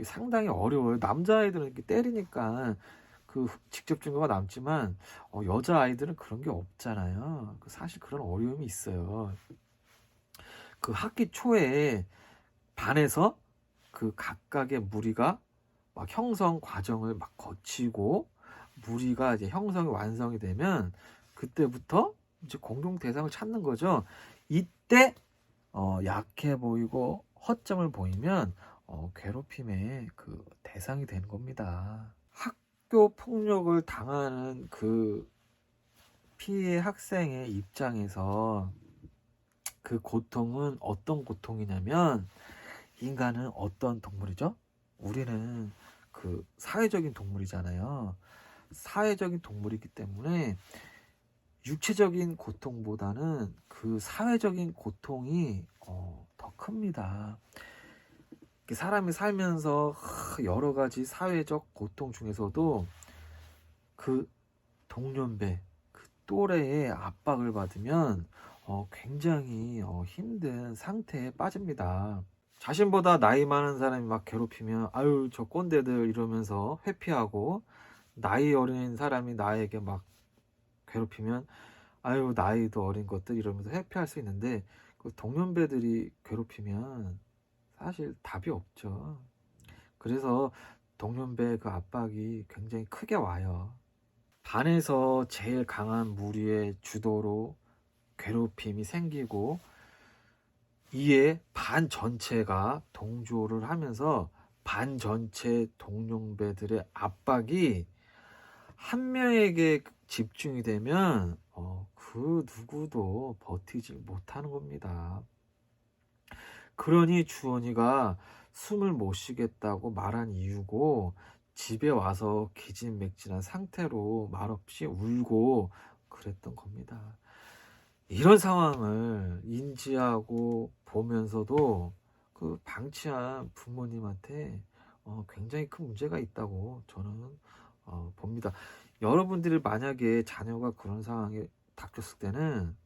상당히 어려워요. 남자아이들은 이렇게 때리니까 그 직접 증거가 남지만 여자아이들은 그런 게 없잖아요. 사실 그런 어려움이 있어요. 그 학기 초에 반에서 그 각각의 무리가 막 형성 과정을 막 거치고 무리가 이제 형성이 완성이 되면 그때부터 이제 공동 대상을 찾는 거죠. 이때 약해 보이고 허점을 보이면 괴롭힘의 그 대상이 되는 겁니다. 학교 폭력을 당하는 그 피해 학생의 입장에서 그 고통은 어떤 고통이냐면, 인간은 어떤 동물이죠? 우리는 그 사회적인 동물이잖아요. 사회적인 동물이기 때문에 육체적인 고통보다는 그 사회적인 고통이 더 큽니다. 사람이 살면서 여러 가지 사회적 고통 중에서도 그 동년배, 그 또래의 압박을 받으면 굉장히 힘든 상태에 빠집니다. 자신보다 나이 많은 사람이 막 괴롭히면 아유 저 꼰대들 이러면서 회피하고, 나이 어린 사람이 나에게 막 괴롭히면 아유 나이도 어린 것들 이러면서 회피할 수 있는데, 그 동년배들이 괴롭히면 사실 답이 없죠. 그래서 동년배 그 압박이 굉장히 크게 와요. 반에서 제일 강한 무리의 주도로 괴롭힘이 생기고 이에 반 전체가 동조를 하면서 반 전체 동년배들의 압박이 한 명에게 집중이 되면 그 누구도 버티지 못하는 겁니다. 그러니 주원이가 숨을 못 쉬겠다고 말한 이유고 집에 와서 기진맥진한 상태로 말없이 울고 그랬던 겁니다. 이런 상황을 인지하고 보면서도 그 방치한 부모님한테 굉장히 큰 문제가 있다고 저는 봅니다. 여러분들이 만약에 자녀가 그런 상황에 닥쳤을 때는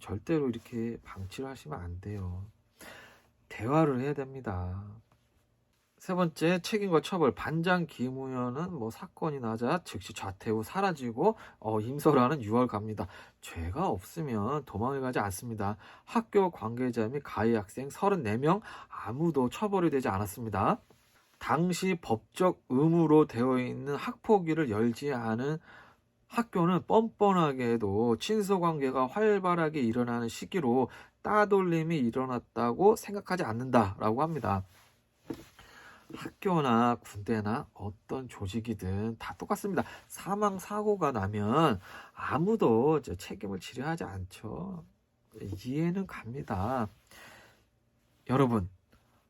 절대로 이렇게 방치를 하시면 안 돼요. 대화를 해야 됩니다. 세 번째, 책임과 처벌. 반장 김우현은 사건이 나자 즉시 자퇴 후 사라지고 임설아는 6월 갑니다. 죄가 없으면 도망을 가지 않습니다. 학교 관계자 및 가해 학생 34명 아무도 처벌이 되지 않았습니다. 당시 법적 의무로 되어 있는 학폭위를 열지 않은 학교는 뻔뻔하게도 친서관계가 활발하게 일어나는 시기로 따돌림이 일어났다고 생각하지 않는다라고 합니다. 학교나 군대나 어떤 조직이든 다 똑같습니다. 사망 사고가 나면 아무도 책임을 지려 하지 않죠. 이해는 갑니다. 여러분,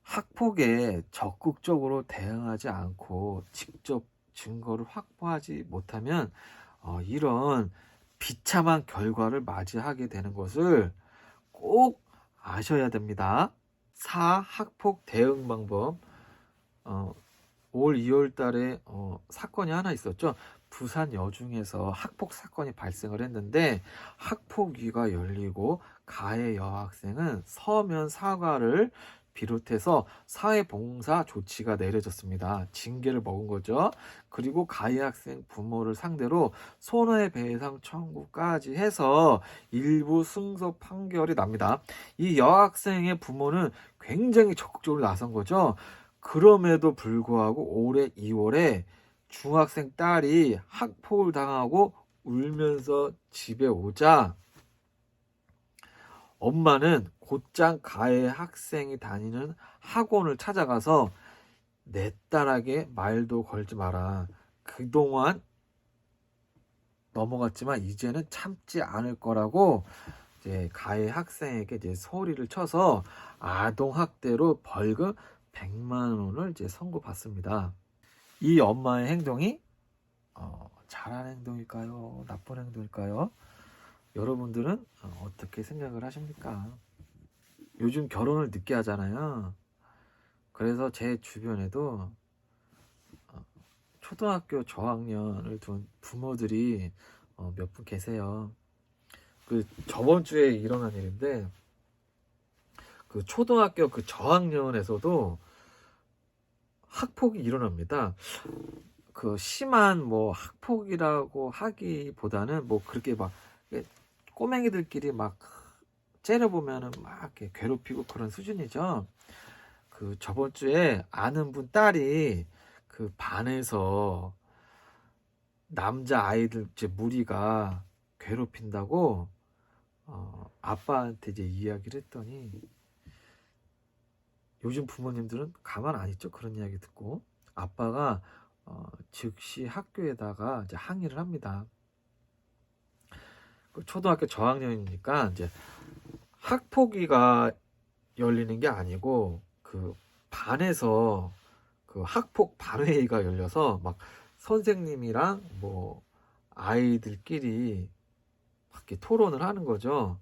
학폭에 적극적으로 대응하지 않고 직접 증거를 확보하지 못하면 이런 비참한 결과를 맞이하게 되는 것을 꼭 아셔야 됩니다. 4. 학폭 대응 방법. 올 2월 달에 사건이 하나 있었죠. 부산 여중에서 학폭 사건이 발생을 했는데 학폭위가 열리고 가해 여학생은 서면 사과를 비롯해서 사회봉사 조치가 내려졌습니다. 징계를 먹은 거죠. 그리고 가해 학생 부모를 상대로 손해배상 청구까지 해서 일부 승소 판결이 납니다. 이 여학생의 부모는 굉장히 적극적으로 나선 거죠. 그럼에도 불구하고 올해 2월에 중학생 딸이 학폭을 당하고 울면서 집에 오자 엄마는 곧장 가해 학생이 다니는 학원을 찾아가서 내 딸에게 말도 걸지 마라. 그동안 넘어갔지만 이제는 참지 않을 거라고 이제 가해 학생에게 이제 소리를 쳐서 아동학대로 벌금 100만 원을 이제 선고받습니다. 이 엄마의 행동이 잘한 행동일까요? 나쁜 행동일까요? 여러분들은 어떻게 생각을 하십니까? 요즘 결혼을 늦게 하잖아요. 그래서 제 주변에도 초등학교 저학년을 둔 부모들이 몇 분 계세요. 그 저번 주에 일어난 일인데 그 초등학교 그 저학년에서도 학폭이 일어납니다. 그 심한 학폭이라고 하기보다는 그렇게 막 꼬맹이들끼리 막 째려보면은 막 이렇게 괴롭히고 그런 수준이죠. 그 저번 주에 아는 분 딸이 그 반에서 남자 아이들 이제 무리가 괴롭힌다고 아빠한테 이제 이야기를 했더니 요즘 부모님들은 가만 안 있죠. 그런 이야기 듣고 아빠가 즉시 학교에다가 이제 항의를 합니다. 그 초등학교 저학년이니까 이제 학폭위가 열리는 게 아니고 그 반에서 그 학폭 반회의가 열려서 막 선생님이랑 아이들끼리 막 이렇게 토론을 하는 거죠.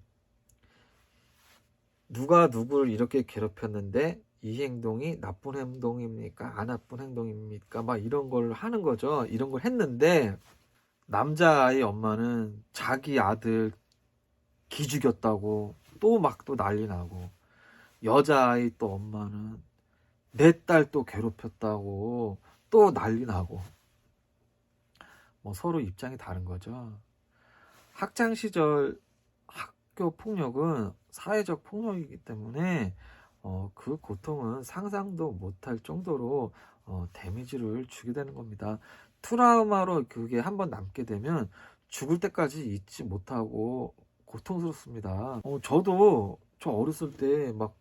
누가 누구를 이렇게 괴롭혔는데 이 행동이 나쁜 행동입니까? 안 나쁜 행동입니까? 막 이런 걸 하는 거죠. 이런 걸 했는데 남자아이 엄마는 자기 아들 기죽였다고 또 난리 나고 여자아이 또 엄마는 내 딸 또 괴롭혔다고 또 난리 나고 서로 입장이 다른 거죠. 학창 시절 학교 폭력은 사회적 폭력이기 때문에 그 고통은 상상도 못할 정도로 데미지를 주게 되는 겁니다. 트라우마로 그게 한번 남게 되면 죽을 때까지 잊지 못하고 고통스럽습니다. 저도 저 어렸을 때 막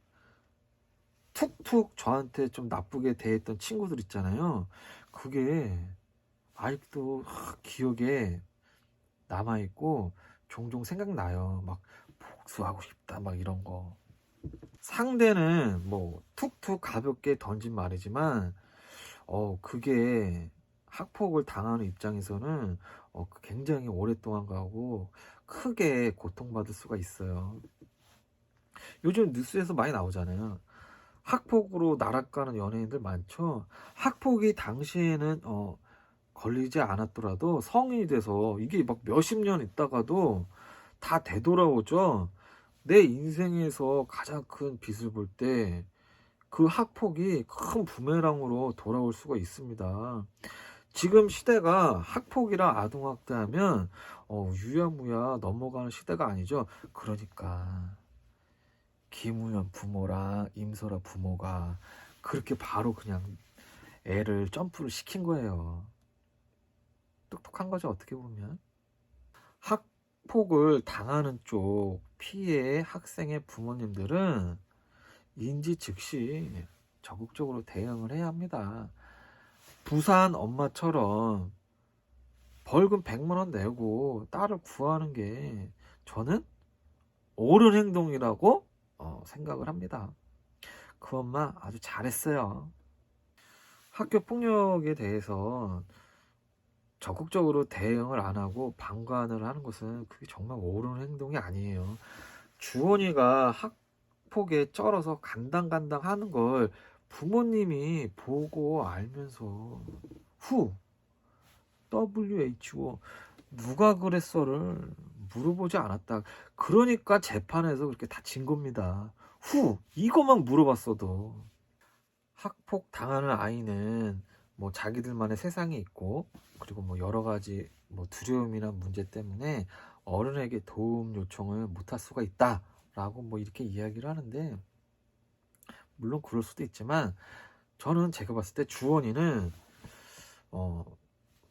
툭툭 저한테 좀 나쁘게 대했던 친구들 있잖아요. 그게 아직도 기억에 남아있고 종종 생각나요. 막 복수하고 싶다 막 이런 거. 상대는 뭐 툭툭 가볍게 던진 말이지만 그게 학폭을 당하는 입장에서는 굉장히 오랫동안 가고 크게 고통받을 수가 있어요. 요즘 뉴스에서 많이 나오잖아요. 학폭으로 날아가는 연예인들 많죠. 학폭이 당시에는 걸리지 않았더라도 성인이 돼서 이게 막 몇십 년 있다가도 다 되돌아오죠. 내 인생에서 가장 큰 빛을 볼 때 그 학폭이 큰 부메랑으로 돌아올 수가 있습니다. 지금 시대가 학폭이랑 아동학대하면 유야무야 넘어가는 시대가 아니죠. 그러니까 김우현 부모랑 임설아 부모가 그렇게 바로 그냥 애를 점프를 시킨 거예요. 똑똑한 거죠, 어떻게 보면. 학폭을 당하는 쪽 피해 학생의 부모님들은 인지 즉시 적극적으로 대응을 해야 합니다. 부산 엄마처럼 벌금 100만 원 내고 딸을 구하는 게 저는 옳은 행동이라고 생각을 합니다. 그 엄마 아주 잘했어요. 학교 폭력에 대해서 적극적으로 대응을 안 하고 방관을 하는 것은 그게 정말 옳은 행동이 아니에요. 주원이가 학폭에 쩔어서 간당간당 하는 걸 부모님이 보고 알면서 WHO 누가 그랬어를 물어보지 않았다. 그러니까 재판에서 그렇게 다진 겁니다. 이것만 물어봤어도. 학폭 당하는 아이는 뭐 자기들만의 세상이 있고 그리고 뭐 여러 가지 뭐 두려움이나 문제 때문에 어른에게 도움 요청을 못할 수가 있다라고 뭐 이렇게 이야기를 하는데, 물론 그럴 수도 있지만 저는 제가 봤을 때 주원이는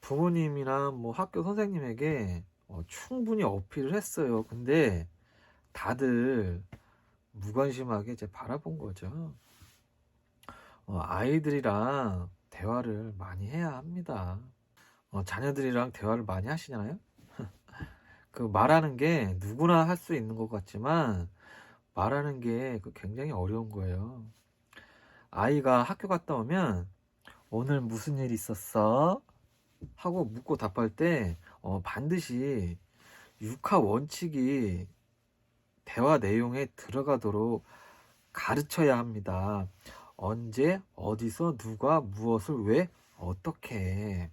부모님이나 뭐 학교 선생님에게 충분히 어필을 했어요. 근데 다들 무관심하게 이제 바라본 거죠. 아이들이랑 대화를 많이 해야 합니다. 자녀들이랑 대화를 많이 하시나요? 그 말하는 게 누구나 할 수 있는 것 같지만 말하는 게 굉장히 어려운 거예요. 아이가 학교 갔다 오면 오늘 무슨 일 있었어? 하고 묻고 답할 때 반드시 육하 원칙이 대화 내용에 들어가도록 가르쳐야 합니다. 언제, 어디서, 누가, 무엇을, 왜, 어떻게.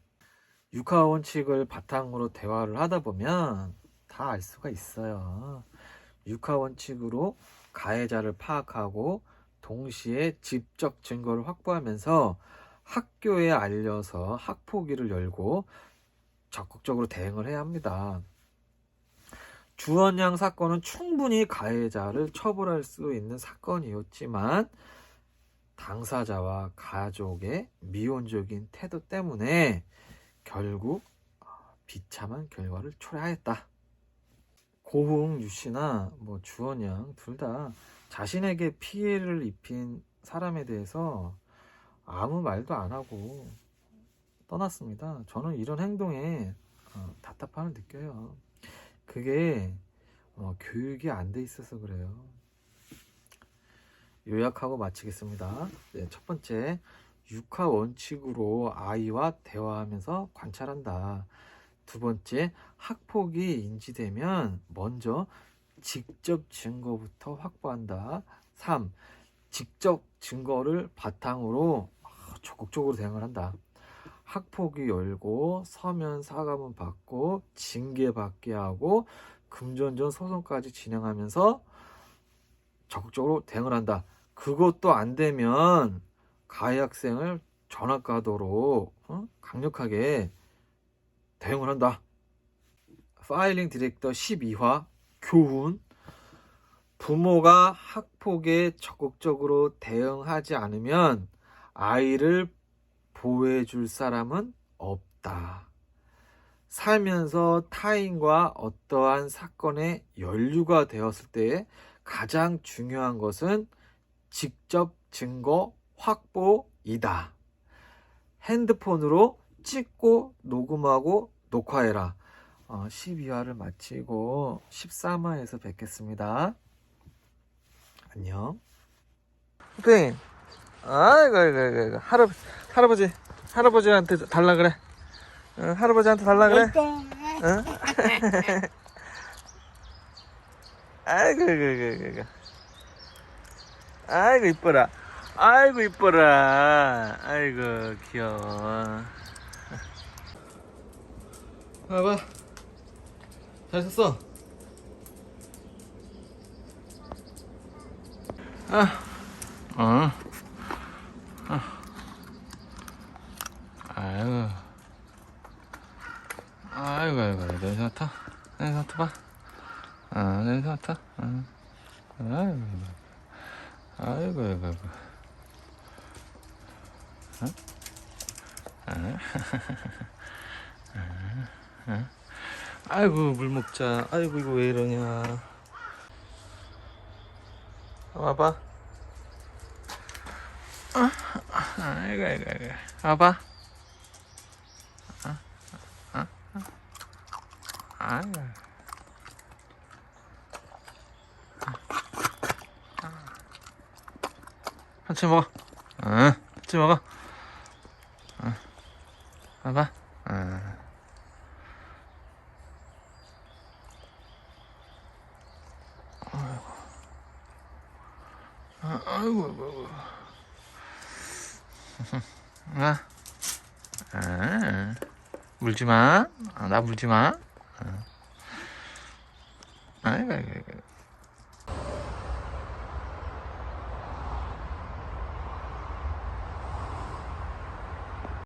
육하 원칙을 바탕으로 대화를 하다 보면 다 알 수가 있어요. 육하 원칙으로 가해자를 파악하고 동시에 지적 증거를 확보하면서 학교에 알려서 학폭위를 열고 적극적으로 대응을 해야 합니다. 주원양 사건은 충분히 가해자를 처벌할 수 있는 사건이었지만 당사자와 가족의 미온적인 태도 때문에 결국 비참한 결과를 초래하였다. 고흥 유씨나 뭐 주원양 둘 다 자신에게 피해를 입힌 사람에 대해서 아무 말도 안 하고 떠났습니다. 저는 이런 행동에 답답함을 느껴요. 그게 교육이 안 돼 있어서 그래요. 요약하고 마치겠습니다. 네, 첫 번째, 육하 원칙으로 아이와 대화하면서 관찰한다. 두 번째, 학폭이 인지되면 먼저 직접 증거부터 확보한다. 3. 직접 증거를 바탕으로 적극적으로 대응을 한다. 학폭이 열고 서면 사과문 받고 징계받게 하고 금전전 소송까지 진행하면서 적극적으로 대응을 한다. 그것도 안 되면 가해 학생을 전학가도록 강력하게 대응을 한다. 파일링 디렉터 12화 교훈. 부모가 학폭에 적극적으로 대응하지 않으면 아이를 보호해 줄 사람은 없다. 살면서 타인과 어떠한 사건에 연루가 되었을 때 가장 중요한 것은 직접 증거 확보이다. 핸드폰으로 찍고 녹음하고 녹화해라. 12화를 마치고 13화에서 뵙겠습니다. 안녕. 선생님, 아이고. 할아버지한테 달라 그래. 응, 할아버지한테 달라 그래. 응? 아이고. 아이고, 이뻐라. 아이고, 이뻐라. 아이고, 귀여워. 봐봐. 잘 썼어. 아이고, 냄새 맡아. 냄새 맡아봐. 냄새 맡아. 아이고. 아이고, 물 먹자. 아이고, 이거 왜 이러냐. 와봐. 아이고. 와봐. 아이고. 한치 먹어. 한치 먹어. 봐봐. 아이고. 물지 마. 나 물지 마. 아이고.